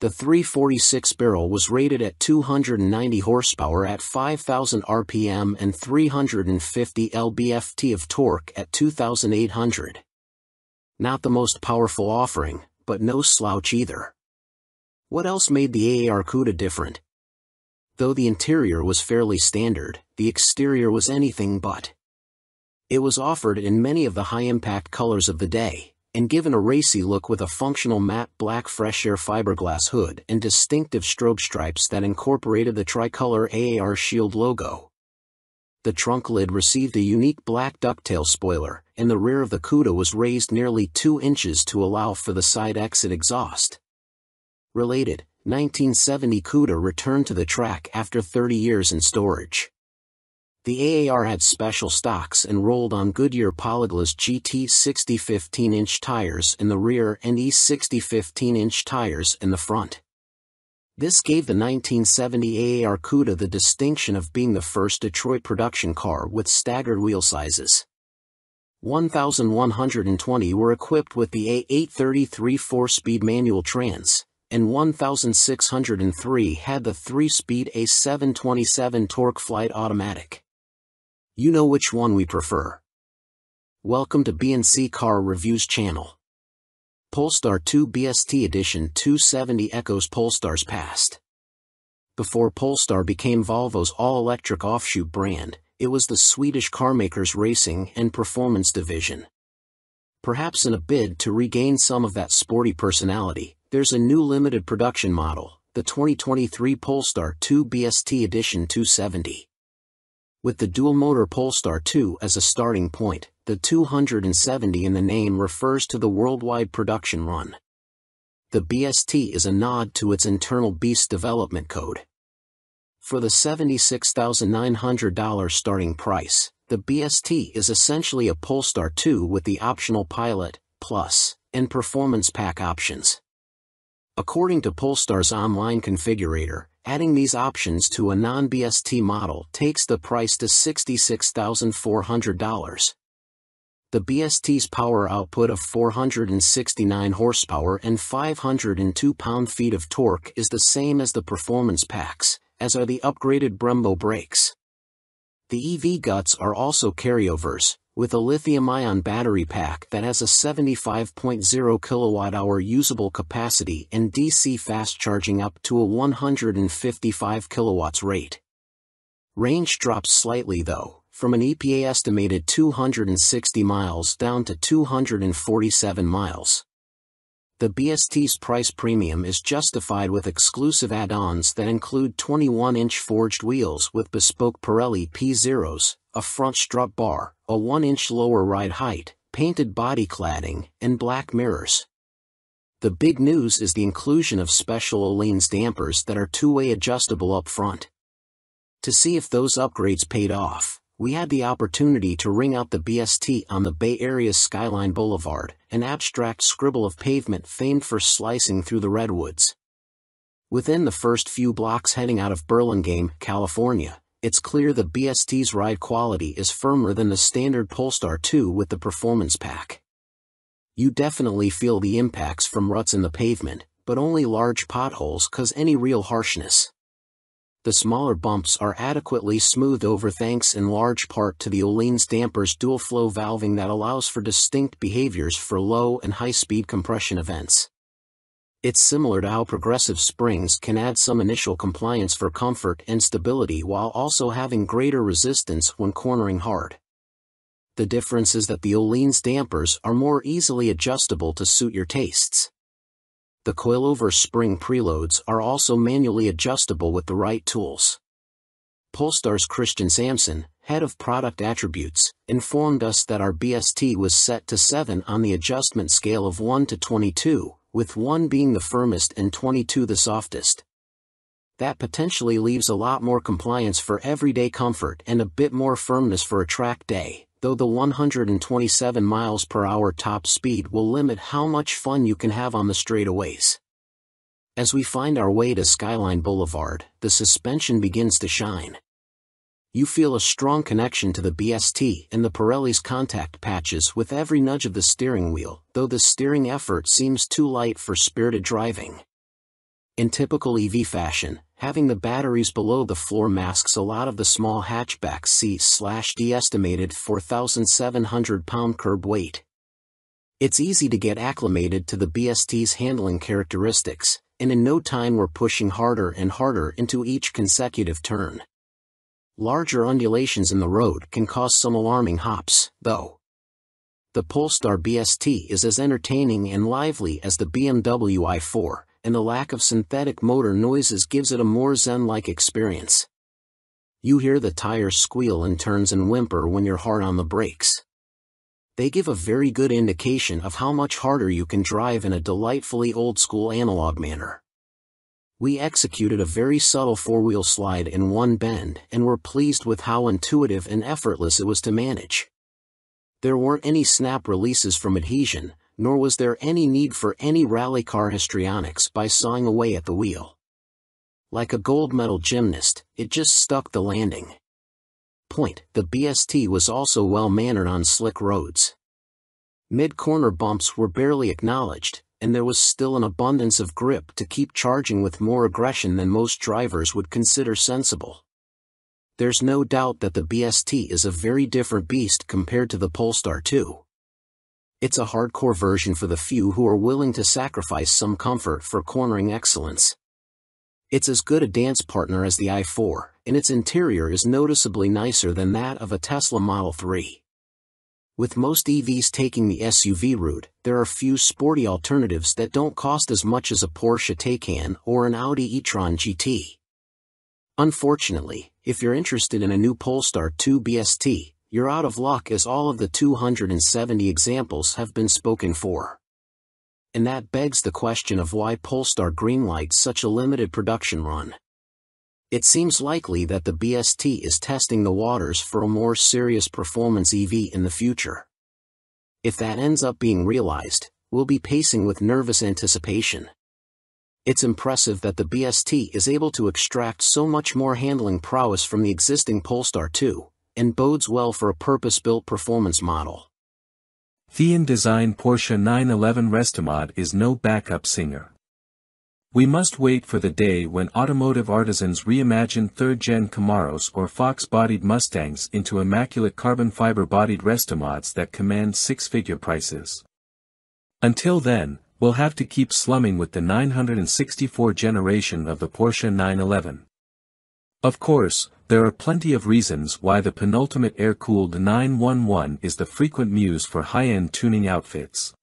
The 346-barrel was rated at 290 horsepower at 5,000 RPM and 350 lb-ft of torque at 2,800. Not the most powerful offering, but no slouch either. What else made the AAR CUDA different? Though the interior was fairly standard, the exterior was anything but. It was offered in many of the high-impact colors of the day, and given a racy look with a functional matte black fresh air fiberglass hood and distinctive strobe stripes that incorporated the tricolor AAR Shield logo. The trunk lid received a unique black ducktail spoiler, and the rear of the CUDA was raised nearly 2 inches to allow for the side exit exhaust. Related, 1970 CUDA returned to the track after 30 years in storage. The AAR had special stocks and rolled on Goodyear Polyglas GT 60 15-inch tires in the rear and E60 15-inch tires in the front. This gave the 1970 AAR CUDA the distinction of being the first Detroit production car with staggered wheel sizes. 1,120 were equipped with the A833 4-speed manual trans, and 1,603 had the 3-speed A727 Torque Flight automatic. You know which one we prefer. Welcome to B&C Car Reviews channel. Polestar 2 BST Edition 270 echoes Polestar's past. Before Polestar became Volvo's all-electric offshoot brand, it was the Swedish carmaker's racing and performance division. Perhaps in a bid to regain some of that sporty personality, there's a new limited production model, the 2023 Polestar 2 BST Edition 270. With the dual-motor Polestar 2 as a starting point, the 270 in the name refers to the worldwide production run. The BST is a nod to its internal beast development code. For the $76,900 starting price, the BST is essentially a Polestar 2 with the optional Pilot, Plus, and Performance Pack options. According to Polestar's online configurator, adding these options to a non-BST model takes the price to $66,400. The BST's power output of 469 horsepower and 502 pound-feet of torque is the same as the performance packs, as are the upgraded Brembo brakes. The EV guts are also carryovers, with a lithium-ion battery pack that has a 75.0 kWh usable capacity and DC fast charging up to a 155 kilowatts rate. Range drops slightly though, from an EPA estimated 260 miles down to 247 miles. The BST's price premium is justified with exclusive add-ons that include 21-inch forged wheels with bespoke Pirelli P0s, a front strut bar, a 1-inch lower ride height, painted body cladding, and black mirrors. The big news is the inclusion of special Öhlins dampers that are two-way adjustable up front. To see if those upgrades paid off, we had the opportunity to ring out the BST on the Bay Area's Skyline Boulevard, an abstract scribble of pavement famed for slicing through the redwoods. Within the first few blocks heading out of Burlingame, California, it's clear the BST's ride quality is firmer than the standard Polestar 2 with the performance pack. You definitely feel the impacts from ruts in the pavement, but only large potholes cause any real harshness. The smaller bumps are adequately smoothed over thanks in large part to the Öhlins damper's dual-flow valving that allows for distinct behaviors for low and high-speed compression events. It's similar to how progressive springs can add some initial compliance for comfort and stability while also having greater resistance when cornering hard. The difference is that the Öhlins dampers are more easily adjustable to suit your tastes. The coilover spring preloads are also manually adjustable with the right tools. Polestar's Christian Sampson, head of product attributes, informed us that our BST was set to 7 on the adjustment scale of 1 to 22, with 1 being the firmest and 22 the softest. That potentially leaves a lot more compliance for everyday comfort and a bit more firmness for a track day, though the 127 miles per hour top speed will limit how much fun you can have on the straightaways. As we find our way to Skyline Boulevard, the suspension begins to shine. You feel a strong connection to the BST and the Pirelli's contact patches with every nudge of the steering wheel, though the steering effort seems too light for spirited driving. In typical EV fashion, having the batteries below the floor masks a lot of the small hatchback seat/the estimated 4,700 pound curb weight. It's easy to get acclimated to the BST's handling characteristics, and in no time we're pushing harder and harder into each consecutive turn. Larger undulations in the road can cause some alarming hops, though. The Polestar BST is as entertaining and lively as the BMW i4, and the lack of synthetic motor noises gives it a more zen-like experience. You hear the tires squeal in turns and whimper when you're hard on the brakes. They give a very good indication of how much harder you can drive in a delightfully old-school analog manner. We executed a very subtle four-wheel slide in one bend and were pleased with how intuitive and effortless it was to manage. There weren't any snap releases from adhesion, nor was there any need for any rally car histrionics by sawing away at the wheel. Like a gold medal gymnast, it just stuck the landing. The BST was also well-mannered on slick roads. Mid-corner bumps were barely acknowledged, and there was still an abundance of grip to keep charging with more aggression than most drivers would consider sensible. There's no doubt that the BST is a very different beast compared to the Polestar 2. It's a hardcore version for the few who are willing to sacrifice some comfort for cornering excellence. It's as good a dance partner as the i4, and its interior is noticeably nicer than that of a Tesla Model 3. With most EVs taking the SUV route, there are few sporty alternatives that don't cost as much as a Porsche Taycan or an Audi e-tron GT. Unfortunately, if you're interested in a new Polestar 2 BST, you're out of luck as all of the 270 examples have been spoken for. And that begs the question of why Polestar greenlights such a limited production run. It seems likely that the BST is testing the waters for a more serious performance EV in the future. If that ends up being realized, we'll be pacing with nervous anticipation. It's impressive that the BST is able to extract so much more handling prowess from the existing Polestar 2, and bodes well for a purpose-built performance model. Thian-designed Porsche 911 Restomod is no backup singer. We must wait for the day when automotive artisans reimagine third-gen Camaros or Fox-bodied Mustangs into immaculate carbon fiber-bodied Restomods that command six-figure prices. Until then, we'll have to keep slumming with the 964 generation of the Porsche 911. Of course, there are plenty of reasons why the penultimate air-cooled 911 is the frequent muse for high-end tuning outfits.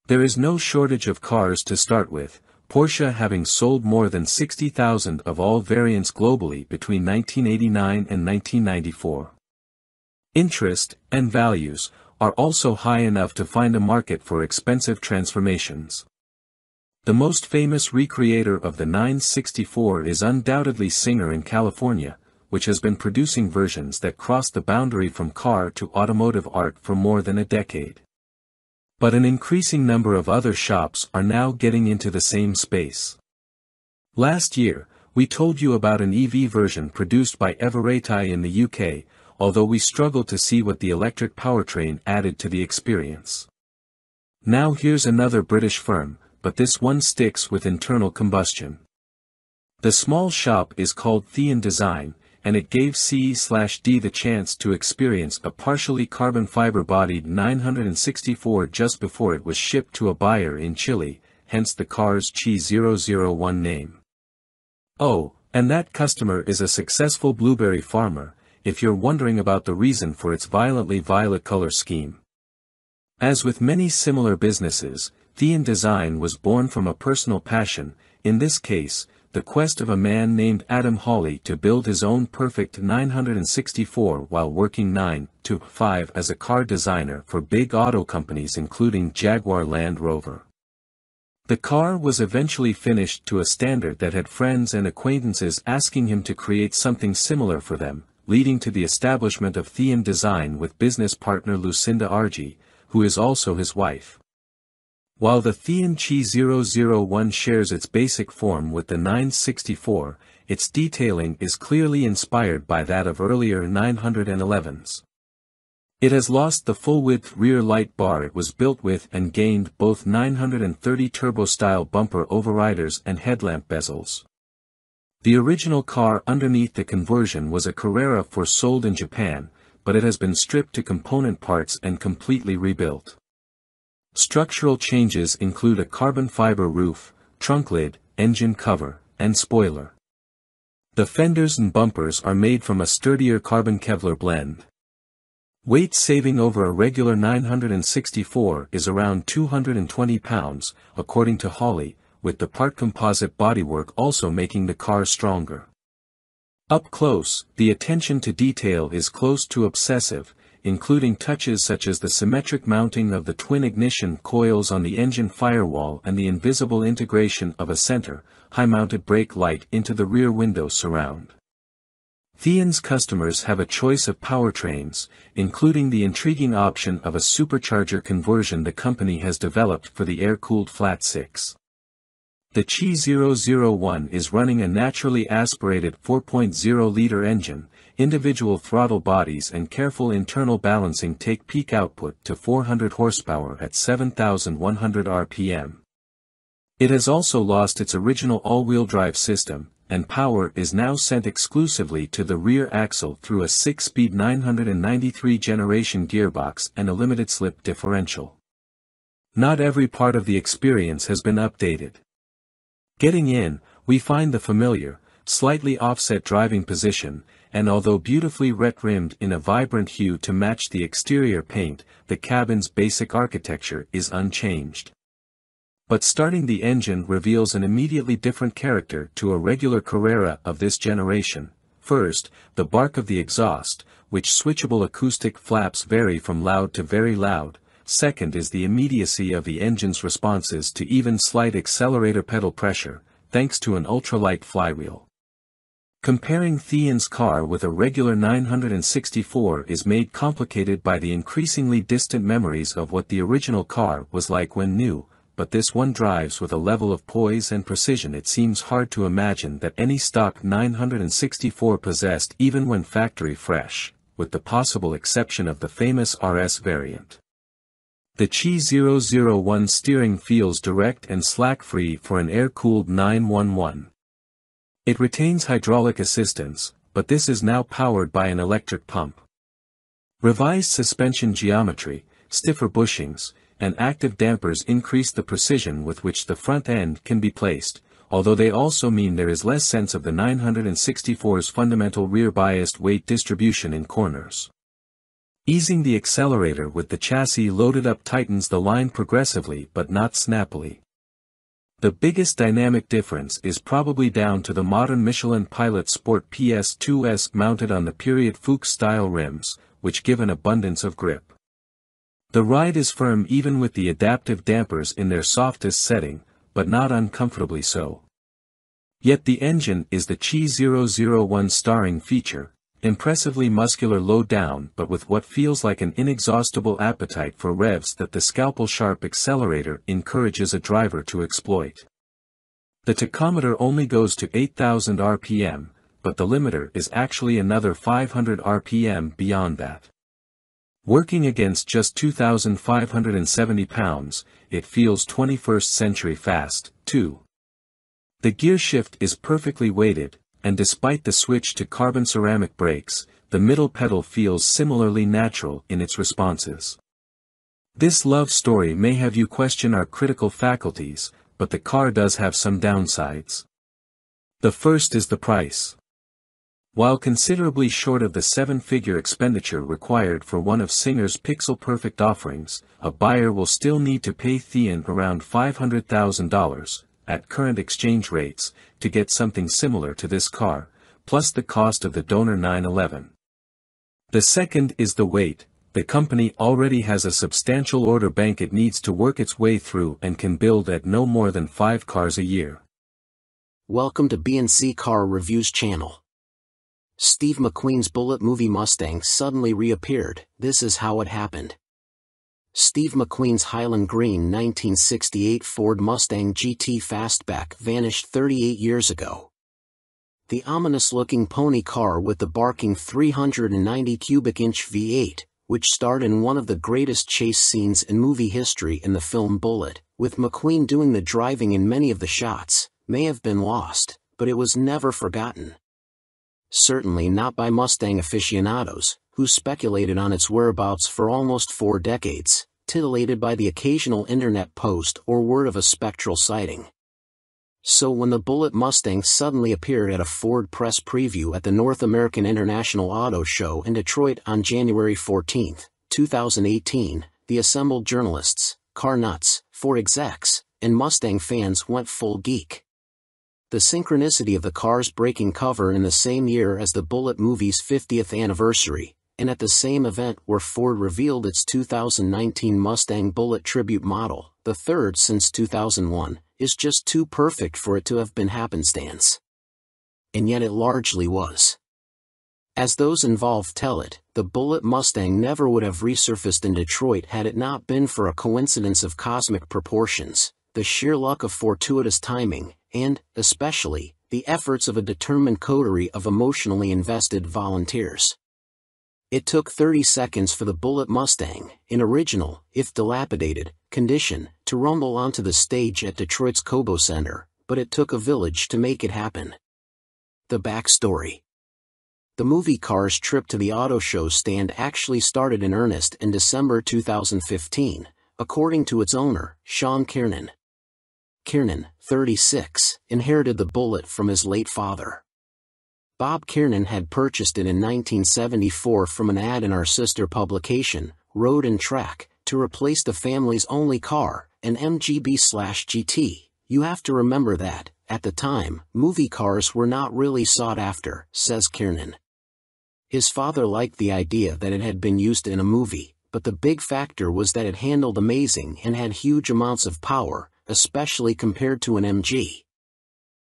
There is no shortage of cars to start with, Porsche having sold more than 60,000 of all variants globally between 1989 and 1994. Interest, and values, are also high enough to find a market for expensive transformations. The most famous recreator of the 964 is undoubtedly Singer in California, which has been producing versions that cross the boundary from car to automotive art for more than a decade. But an increasing number of other shops are now getting into the same space. Last year, we told you about an EV version produced by Everetai in the UK, although we struggled to see what the electric powertrain added to the experience. Now here's another British firm, but this one sticks with internal combustion. The small shop is called Thean Design, and it gave C/D the chance to experience a partially carbon fiber-bodied 964 just before it was shipped to a buyer in Chile, hence the car's Chi001 name. Oh, and that customer is a successful blueberry farmer, if you're wondering about the reason for its violently violet color scheme. As with many similar businesses, Thean Design was born from a personal passion, in this case, the quest of a man named Adam Hawley to build his own perfect 964 while working 9 to 5 as a car designer for big auto companies including Jaguar Land Rover. The car was eventually finished to a standard that had friends and acquaintances asking him to create something similar for them, leading to the establishment of Thean Design with business partner Lucinda Argy, who is also his wife. While the Thean Chi001 shares its basic form with the 964, its detailing is clearly inspired by that of earlier 911s. It has lost the full-width rear light bar it was built with and gained both 930 turbo-style bumper overriders and headlamp bezels. The original car underneath the conversion was a Carrera sold in Japan, but it has been stripped to component parts and completely rebuilt. Structural changes include a carbon fiber roof, trunk lid, engine cover, and spoiler. The fenders and bumpers are made from a sturdier carbon Kevlar blend. Weight saving over a regular 964 is around 220 pounds, according to Hawley, with the part composite bodywork also making the car stronger. Up close, the attention to detail is close to obsessive, including touches such as the symmetric mounting of the twin ignition coils on the engine firewall and the invisible integration of a center, high-mounted brake light into the rear window surround. Thean's customers have a choice of powertrains, including the intriguing option of a supercharger conversion the company has developed for the air-cooled flat six. The Chi001 is running a naturally aspirated 4.0-liter engine. Individual throttle bodies and careful internal balancing take peak output to 400 horsepower at 7,100 RPM. It has also lost its original all-wheel drive system, and power is now sent exclusively to the rear axle through a 6-speed 993 generation gearbox and a limited-slip differential. Not every part of the experience has been updated. Getting in, we find the familiar, slightly offset driving position, and although beautifully red-rimmed in a vibrant hue to match the exterior paint, the cabin's basic architecture is unchanged. But starting the engine reveals an immediately different character to a regular Carrera of this generation. First, the bark of the exhaust, which switchable acoustic flaps vary from loud to very loud. Second is the immediacy of the engine's responses to even slight accelerator pedal pressure, thanks to an ultralight flywheel. Comparing Thean's car with a regular 964 is made complicated by the increasingly distant memories of what the original car was like when new, but this one drives with a level of poise and precision it seems hard to imagine that any stock 964 possessed even when factory fresh, with the possible exception of the famous RS variant. The Chi001 steering feels direct and slack-free for an air-cooled 911. It retains hydraulic assistance, but this is now powered by an electric pump. Revised suspension geometry, stiffer bushings, and active dampers increase the precision with which the front end can be placed, although they also mean there is less sense of the 964's fundamental rear-biased weight distribution in corners. Easing the accelerator with the chassis loaded up tightens the line progressively but not snappily. The biggest dynamic difference is probably down to the modern Michelin Pilot Sport PS2S mounted on the period Fuchs-style rims, which give an abundance of grip. The ride is firm even with the adaptive dampers in their softest setting, but not uncomfortably so. Yet the engine is the Chi001 starring feature, impressively muscular low down but with what feels like an inexhaustible appetite for revs that the scalpel-sharp accelerator encourages a driver to exploit. The tachometer only goes to 8,000 RPM, but the limiter is actually another 500 RPM beyond that. Working against just 2,570 pounds, it feels 21st century fast, too. The gear shift is perfectly weighted, and despite the switch to carbon ceramic brakes, the middle pedal feels similarly natural in its responses. This love story may have you question our critical faculties, but the car does have some downsides. The first is the price. While considerably short of the seven-figure expenditure required for one of Singer's pixel-perfect offerings, a buyer will still need to pay Thean around $500,000, at current exchange rates, to get something similar to this car, plus the cost of the donor 911. The second is the weight. The company already has a substantial order bank it needs to work its way through and can build at no more than 5 cars a year. Welcome to B&C Car Reviews channel. Steve McQueen's Bullitt movie Mustang suddenly reappeared. This is how it happened. Steve McQueen's Highland Green 1968 Ford Mustang GT Fastback vanished 38 years ago. The ominous-looking pony car with the barking 390 cubic inch V8, which starred in one of the greatest chase scenes in movie history in the film Bullitt, with McQueen doing the driving in many of the shots, may have been lost, but it was never forgotten. Certainly not by Mustang aficionados, who speculated on its whereabouts for almost 4 decades, titillated by the occasional internet post or word of a spectral sighting. So when the Bullitt Mustang suddenly appeared at a Ford press preview at the North American International Auto Show in Detroit on January 14, 2018, the assembled journalists, car nuts, Ford execs, and Mustang fans went full geek. The synchronicity of the car's breaking cover in the same year as the Bullitt movie's 50th anniversary, and at the same event where Ford revealed its 2019 Mustang Bullitt tribute model, the third since 2001, is just too perfect for it to have been happenstance. And yet it largely was. As those involved tell it, the Bullitt Mustang never would have resurfaced in Detroit had it not been for a coincidence of cosmic proportions, the sheer luck of fortuitous timing, and, especially, the efforts of a determined coterie of emotionally invested volunteers. It took 30 seconds for the Bullitt Mustang, in original, if dilapidated, condition, to rumble onto the stage at Detroit's Cobo Center, but it took a village to make it happen. The backstory. The movie car's trip to the auto show stand actually started in earnest in December 2015, according to its owner, Sean Kiernan. Kiernan, 36, inherited the Bullitt from his late father. Bob Kiernan had purchased it in 1974 from an ad in our sister publication, Road and Track, to replace the family's only car, an MGB/GT. You have to remember that, at the time, movie cars were not really sought after, says Kiernan. His father liked the idea that it had been used in a movie, but the big factor was that it handled amazing and had huge amounts of power, especially compared to an MG.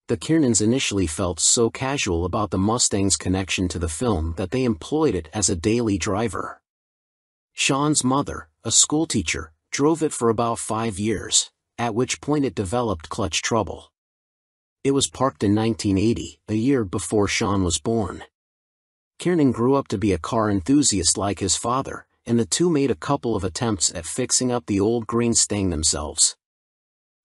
The Kiernans initially felt so casual about the Mustang's connection to the film that they employed it as a daily driver. Sean's mother, a schoolteacher, drove it for about 5 years, at which point it developed clutch trouble. It was parked in 1980, a year before Sean was born. Kiernan grew up to be a car enthusiast like his father, and the two made a couple of attempts at fixing up the old green Stang themselves.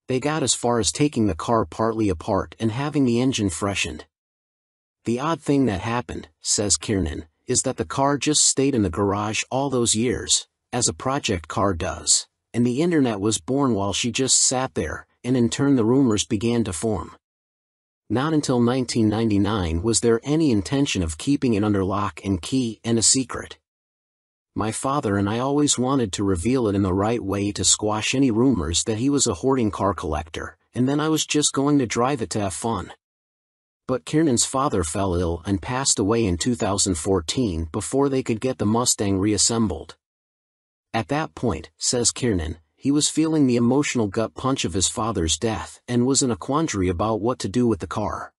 They got as far as taking the car partly apart and having the engine freshened. The odd thing that happened, says Kiernan, is that the car just stayed in the garage all those years, as a project car does, and the internet was born while she just sat there, and in turn the rumors began to form. Not until 1999 was there any intention of keeping it under lock and key and a secret. My father and I always wanted to reveal it in the right way to squash any rumors that he was a hoarding car collector, and then I was just going to drive it to have fun. But Kiernan's father fell ill and passed away in 2014 before they could get the Mustang reassembled. At that point, says Kiernan, he was feeling the emotional gut punch of his father's death and was in a quandary about what to do with the car.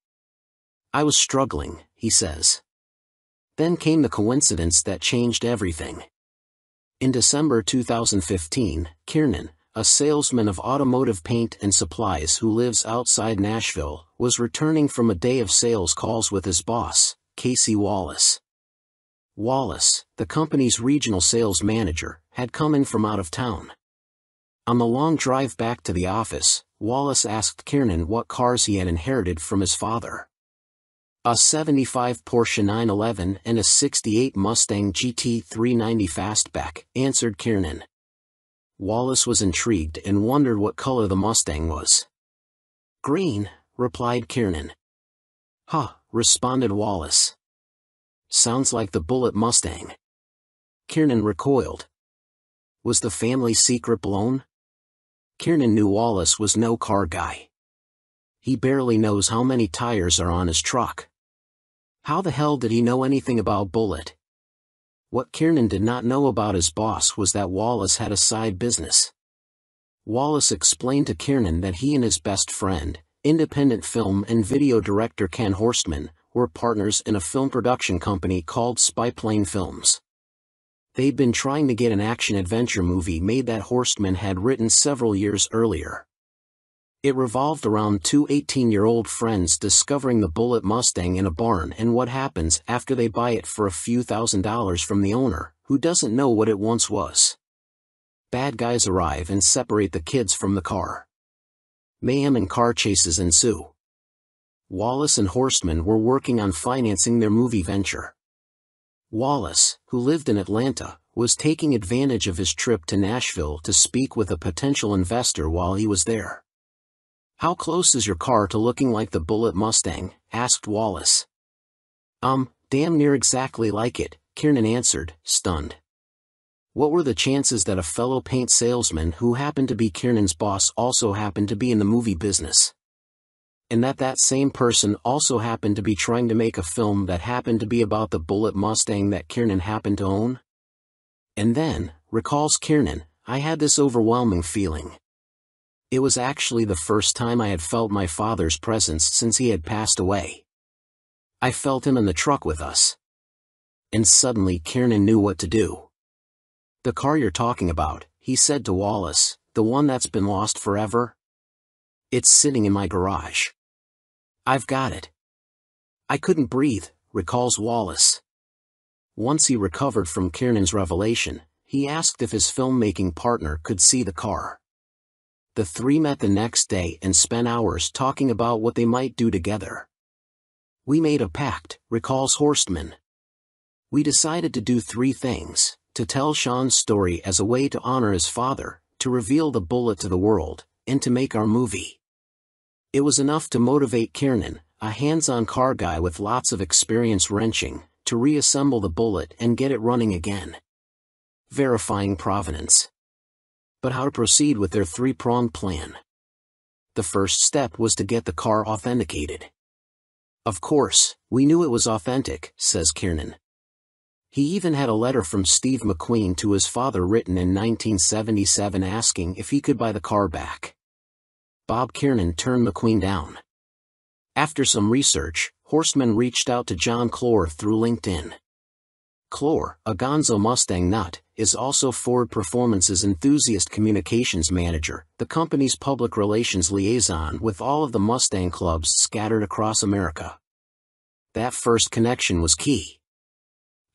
I was struggling, he says. Then came the coincidence that changed everything. In December 2015, Kiernan, a salesman of automotive paint and supplies who lives outside Nashville, was returning from a day of sales calls with his boss, Casey Wallace. Wallace, the company's regional sales manager, had come in from out of town. On the long drive back to the office, Wallace asked Kiernan what cars he had inherited from his father. A 75 Porsche 911 and a 68 Mustang GT 390 Fastback, answered Kiernan. Wallace was intrigued and wondered what color the Mustang was. Green, replied Kiernan. Huh, responded Wallace. Sounds like the Bullitt Mustang. Kiernan recoiled. Was the family secret blown? Kiernan knew Wallace was no car guy. He barely knows how many tires are on his truck. How the hell did he know anything about Bullitt? What Kiernan did not know about his boss was that Wallace had a side business. Wallace explained to Kiernan that he and his best friend, independent film and video director Ken Horstman, were partners in a film production company called Spyplane Films. They'd been trying to get an action-adventure movie made that Horstman had written several years earlier. It revolved around two 18-year-old friends discovering the Bullitt Mustang in a barn and what happens after they buy it for a few $1,000s from the owner, who doesn't know what it once was. Bad guys arrive and separate the kids from the car. Mayhem and car chases ensue. Wallace and Horstman were working on financing their movie venture. Wallace, who lived in Atlanta, was taking advantage of his trip to Nashville to speak with a potential investor while he was there. How close is your car to looking like the Bullitt Mustang? Asked Wallace. Damn near exactly like it, Kiernan answered, stunned. What were the chances that a fellow paint salesman who happened to be Kiernan's boss also happened to be in the movie business? And that same person also happened to be trying to make a film that happened to be about the Bullitt Mustang that Kiernan happened to own? And then, recalls Kiernan, I had this overwhelming feeling. It was actually the first time I had felt my father's presence since he had passed away. I felt him in the truck with us. And suddenly Kiernan knew what to do. The car you're talking about, he said to Wallace, the one that's been lost forever? It's sitting in my garage. I've got it. I couldn't breathe, recalls Wallace. Once he recovered from Kiernan's revelation, he asked if his filmmaking partner could see the car. The three met the next day and spent hours talking about what they might do together. We made a pact, recalls Horstman. We decided to do three things: to tell Sean's story as a way to honor his father, to reveal the Bullitt to the world, and to make our movie. It was enough to motivate Kiernan, a hands-on car guy with lots of experience wrenching, to reassemble the Bullitt and get it running again. Verifying provenance. But how to proceed with their three-pronged plan? The first step was to get the car authenticated. Of course, we knew it was authentic, says Kiernan. He even had a letter from Steve McQueen to his father written in 1977 asking if he could buy the car back. Bob Kiernan turned McQueen down. After some research, Horstman reached out to John Clore through LinkedIn. Clore, a Gonzo Mustang nut, is also Ford Performance's enthusiast communications manager, the company's public relations liaison with all of the Mustang clubs scattered across America. That first connection was key.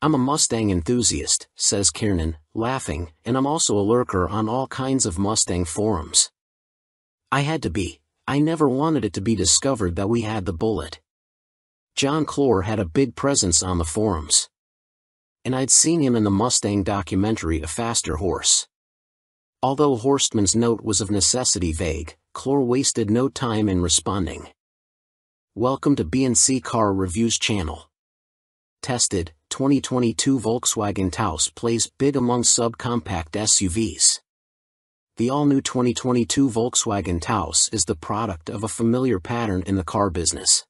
I'm a Mustang enthusiast, says Kiernan, laughing, and I'm also a lurker on all kinds of Mustang forums. I had to be. I never wanted it to be discovered that we had the Bullitt. John Clore had a big presence on the forums. And I'd seen him in the Mustang documentary A Faster Horse. Although Horstman's note was of necessity vague, Clore wasted no time in responding. Welcome to B&C Car Reviews channel. Tested, 2022 Volkswagen Taos plays big among subcompact SUVs. The all-new 2022 Volkswagen Taos is the product of a familiar pattern in the car business.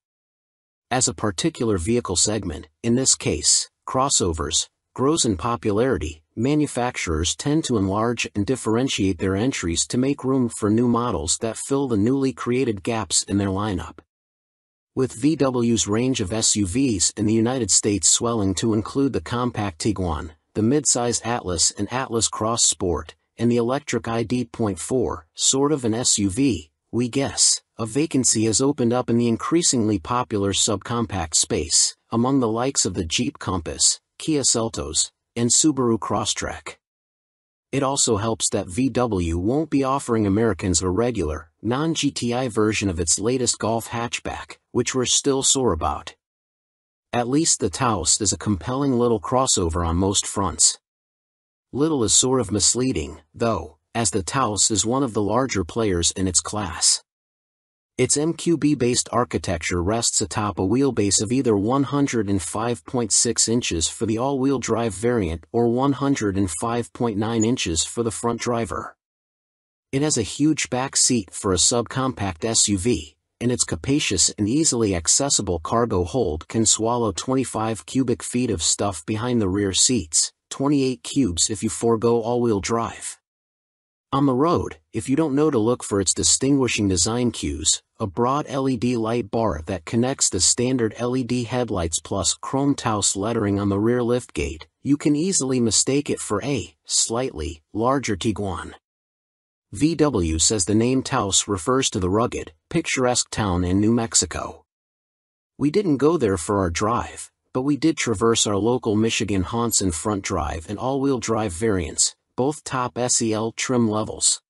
As a particular vehicle segment, in this case, crossovers, grows in popularity, manufacturers tend to enlarge and differentiate their entries to make room for new models that fill the newly created gaps in their lineup. With VW's range of SUVs in the United States swelling to include the compact Tiguan, the midsize Atlas and Atlas Cross Sport, and the electric ID.4, sort of an SUV, we guess, a vacancy has opened up in the increasingly popular subcompact space, among the likes of the Jeep Compass, Kia Seltos, and Subaru Crosstrek. It also helps that VW won't be offering Americans a regular, non-GTI version of its latest Golf hatchback, which we're still sore about. At least the Taos is a compelling little crossover on most fronts. Little is sort of misleading, though, as the Taos is one of the larger players in its class. Its MQB-based architecture rests atop a wheelbase of either 105.6 inches for the all-wheel drive variant or 105.9 inches for the front driver. It has a huge back seat for a subcompact SUV, and its capacious and easily accessible cargo hold can swallow 25 cubic feet of stuff behind the rear seats, 28 cubes if you forego all-wheel drive. On the road, if you don't know to look for its distinguishing design cues, a broad LED light bar that connects the standard LED headlights plus chrome Taos lettering on the rear liftgate, you can easily mistake it for a slightly larger Tiguan. VW says the name Taos refers to the rugged, picturesque town in New Mexico. We didn't go there for our drive, but we did traverse our local Michigan haunts in front drive and all-wheel drive variants, both top SEL trim levels.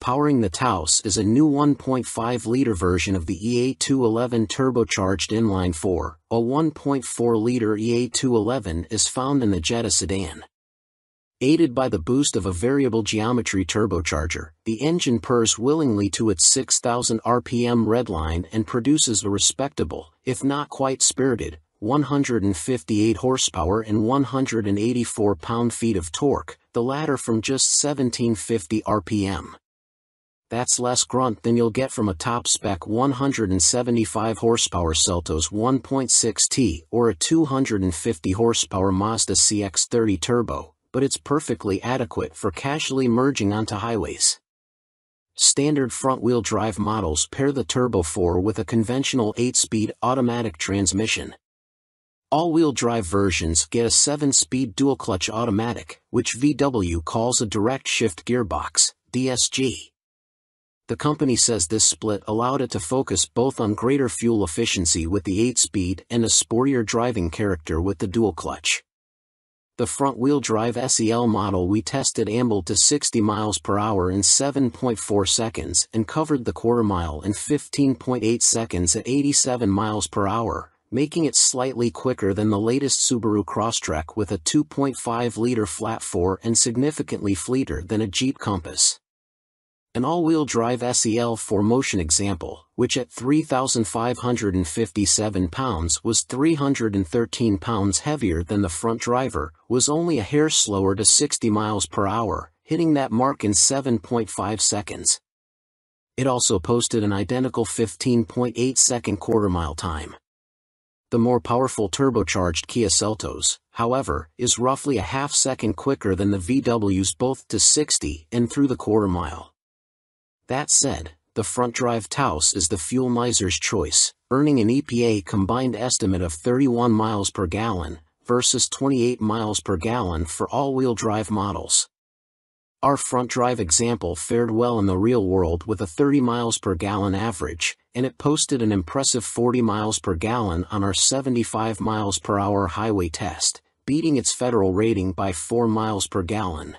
Powering the Taos is a new 1.5-liter version of the EA211 turbocharged inline-4. A 1.4-liter EA211 is found in the Jetta sedan. Aided by the boost of a variable geometry turbocharger, the engine purrs willingly to its 6,000 RPM redline and produces a respectable, if not quite spirited, 158 horsepower and 184 pound-feet of torque, the latter from just 1750 RPM. That's less grunt than you'll get from a top-spec 175 horsepower Seltos 1.6T or a 250 horsepower Mazda CX-30 Turbo, but it's perfectly adequate for casually merging onto highways. Standard front-wheel drive models pair the Turbo 4 with a conventional 8-speed automatic transmission. All-wheel drive versions get a 7-speed dual-clutch automatic, which VW calls a direct shift gearbox, DSG. The company says this split allowed it to focus both on greater fuel efficiency with the 8-speed and a sportier driving character with the dual-clutch. The front-wheel drive SEL model we tested ambled to 60 miles per hour in 7.4 seconds and covered the quarter mile in 15.8 seconds at 87 miles per hour, making it slightly quicker than the latest Subaru Crosstrek with a 2.5-liter flat-4 and significantly fleeter than a Jeep Compass. An all-wheel drive SEL 4Motion example, which at 3,557 pounds was 313 pounds heavier than the front driver, was only a hair slower to 60 miles per hour, hitting that mark in 7.5 seconds. It also posted an identical 15.8-second quarter-mile time. The more powerful turbocharged Kia Seltos, however, is roughly a half-second quicker than the VW's both to 60 and through the quarter mile. That said, the front-drive Taos is the fuel miser's choice, earning an EPA combined estimate of 31 miles per gallon, versus 28 miles per gallon for all-wheel drive models. Our front-drive example fared well in the real world with a 30 miles per gallon average, and it posted an impressive 40 miles per gallon on our 75 miles per hour highway test, beating its federal rating by 4 miles per gallon.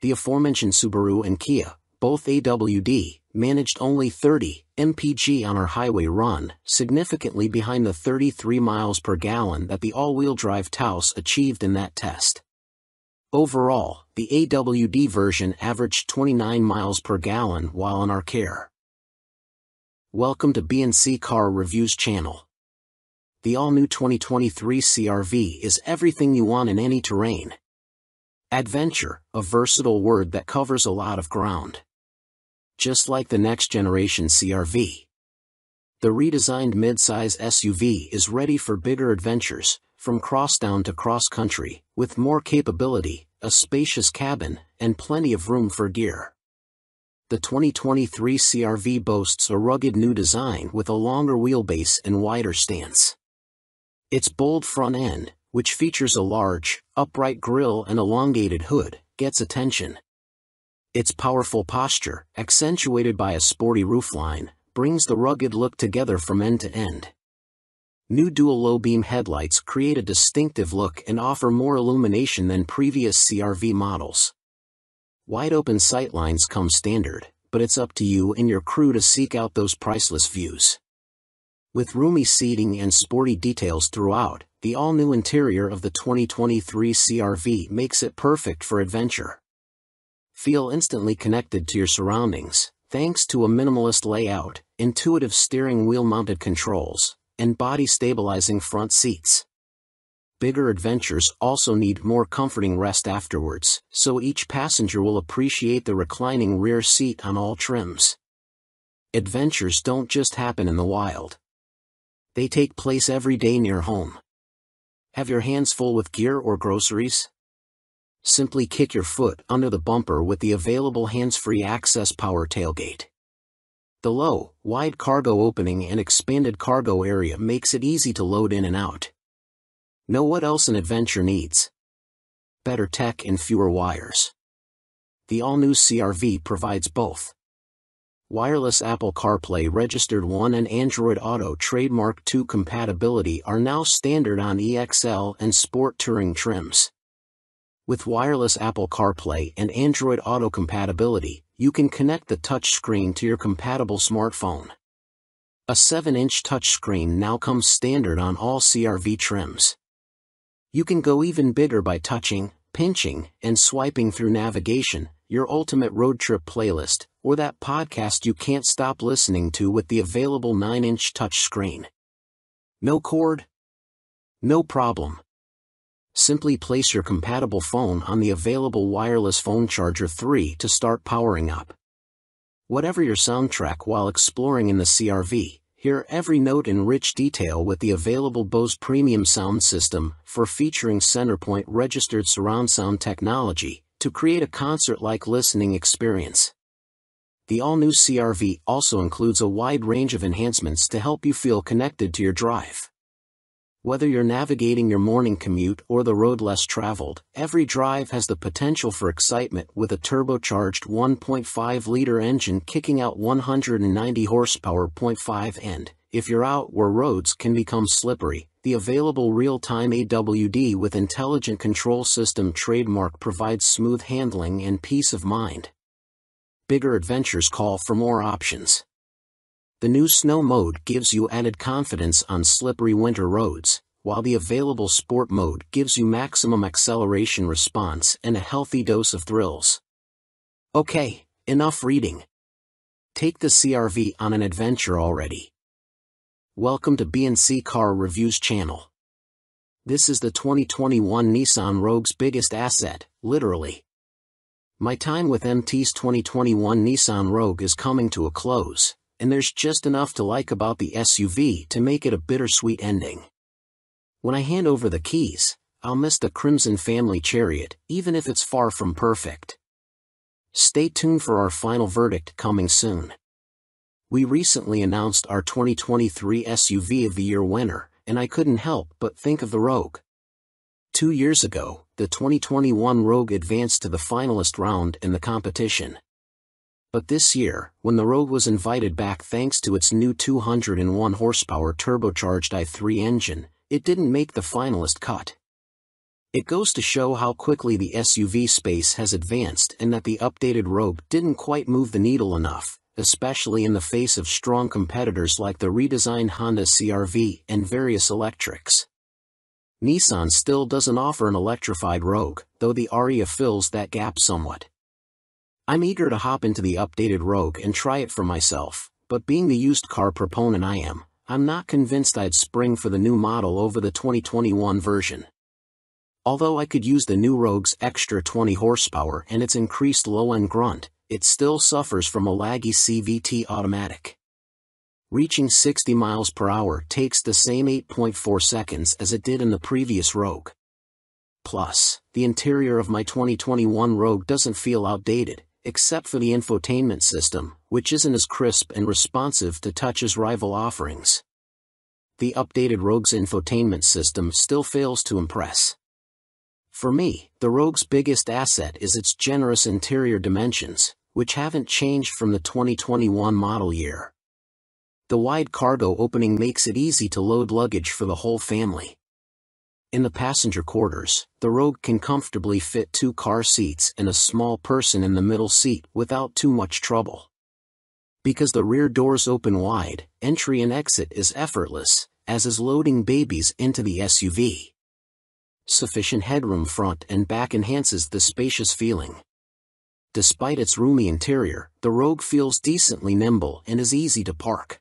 The aforementioned Subaru and Kia, both AWD, managed only 30 mpg on our highway run, significantly behind the 33 miles per gallon that the all-wheel drive Taos achieved in that test. Overall, the AWD version averaged 29 miles per gallon while in our care. Welcome to B&C Car Reviews channel. The all-new 2023 CR-V is everything you want in any terrain. Adventure, a versatile word that covers a lot of ground. Just like the next-generation CR-V. The redesigned midsize SUV is ready for bigger adventures, from crosstown to cross-country, with more capability, a spacious cabin, and plenty of room for gear. The 2023 CR-V boasts a rugged new design with a longer wheelbase and wider stance. Its bold front end, which features a large, upright grille and elongated hood, gets attention. Its powerful posture, accentuated by a sporty roofline, brings the rugged look together from end to end. New dual low-beam headlights create a distinctive look and offer more illumination than previous CR-V models. Wide-open sightlines come standard, but it's up to you and your crew to seek out those priceless views. With roomy seating and sporty details throughout, the all-new interior of the 2023 CR-V makes it perfect for adventure. Feel instantly connected to your surroundings, thanks to a minimalist layout, intuitive steering wheel-mounted controls, and body-stabilizing front seats. Bigger adventures also need more comforting rest afterwards, so each passenger will appreciate the reclining rear seat on all trims. Adventures don't just happen in the wild. They take place every day near home. Have your hands full with gear or groceries? Simply kick your foot under the bumper with the available hands-free access power tailgate. The low, wide cargo opening and expanded cargo area makes it easy to load in and out. Know what else an adventure needs? Better tech and fewer wires. The all-new CR-V provides both. Wireless Apple CarPlay Registered 1 and Android Auto Trademark 2 compatibility are now standard on EXL and Sport Touring trims. With wireless Apple CarPlay and Android Auto compatibility, you can connect the touchscreen to your compatible smartphone. A 7-inch touchscreen now comes standard on all CR-V trims. You can go even bigger by touching, pinching, and swiping through navigation, your ultimate road trip playlist, or that podcast you can't stop listening to with the available 9-inch touchscreen. No cord? No problem. Simply place your compatible phone on the available wireless phone charger 3 to start powering up. Whatever your soundtrack while exploring in the CR-V, hear every note in rich detail with the available Bose Premium Sound System for featuring Centerpoint registered surround sound technology to create a concert-like listening experience. The all-new CR-V also includes a wide range of enhancements to help you feel connected to your drive. Whether you're navigating your morning commute or the road less traveled, every drive has the potential for excitement with a turbocharged 1.5-liter engine kicking out 190 horsepower. 5 And, if you're out where roads can become slippery, the available real-time AWD with intelligent control system trademark provides smooth handling and peace of mind. Bigger adventures call for more options. The new Snow mode gives you added confidence on slippery winter roads, while the available Sport mode gives you maximum acceleration response and a healthy dose of thrills. Okay, enough reading. Take the CR-V on an adventure already. Welcome to B&C Car Reviews channel. This is the 2021 Nissan Rogue's biggest asset, literally. My time with MT's 2021 Nissan Rogue is coming to a close, and there's just enough to like about the SUV to make it a bittersweet ending. When I hand over the keys, I'll miss the Crimson Family Chariot, even if it's far from perfect. Stay tuned for our final verdict coming soon. We recently announced our 2023 SUV of the Year winner, and I couldn't help but think of the Rogue. 2 years ago, the 2021 Rogue advanced to the finalist round in the competition. But this year, when the Rogue was invited back thanks to its new 201 horsepower turbocharged i3 engine, it didn't make the finalist cut. It goes to show how quickly the SUV space has advanced and that the updated Rogue didn't quite move the needle enough, especially in the face of strong competitors like the redesigned Honda CR-V and various electrics. Nissan still doesn't offer an electrified Rogue, though the Ariya fills that gap somewhat. I'm eager to hop into the updated Rogue and try it for myself, but being the used car proponent I'm not convinced I'd spring for the new model over the 2021 version. Although I could use the new Rogue's extra 20 horsepower and its increased low-end grunt, it still suffers from a laggy CVT automatic. Reaching 60 miles per hour takes the same 8.4 seconds as it did in the previous Rogue. Plus, the interior of my 2021 Rogue doesn't feel outdated, except for the infotainment system, which isn't as crisp and responsive to touch as rival offerings. The updated Rogue's infotainment system still fails to impress. For me, the Rogue's biggest asset is its generous interior dimensions, which haven't changed from the 2021 model year. The wide cargo opening makes it easy to load luggage for the whole family. In the passenger quarters, the Rogue can comfortably fit 2 car seats and a small person in the middle seat without too much trouble. Because the rear doors open wide, entry and exit is effortless, as is loading babies into the SUV. Sufficient headroom front and back enhances the spacious feeling. Despite its roomy interior, the Rogue feels decently nimble and is easy to park.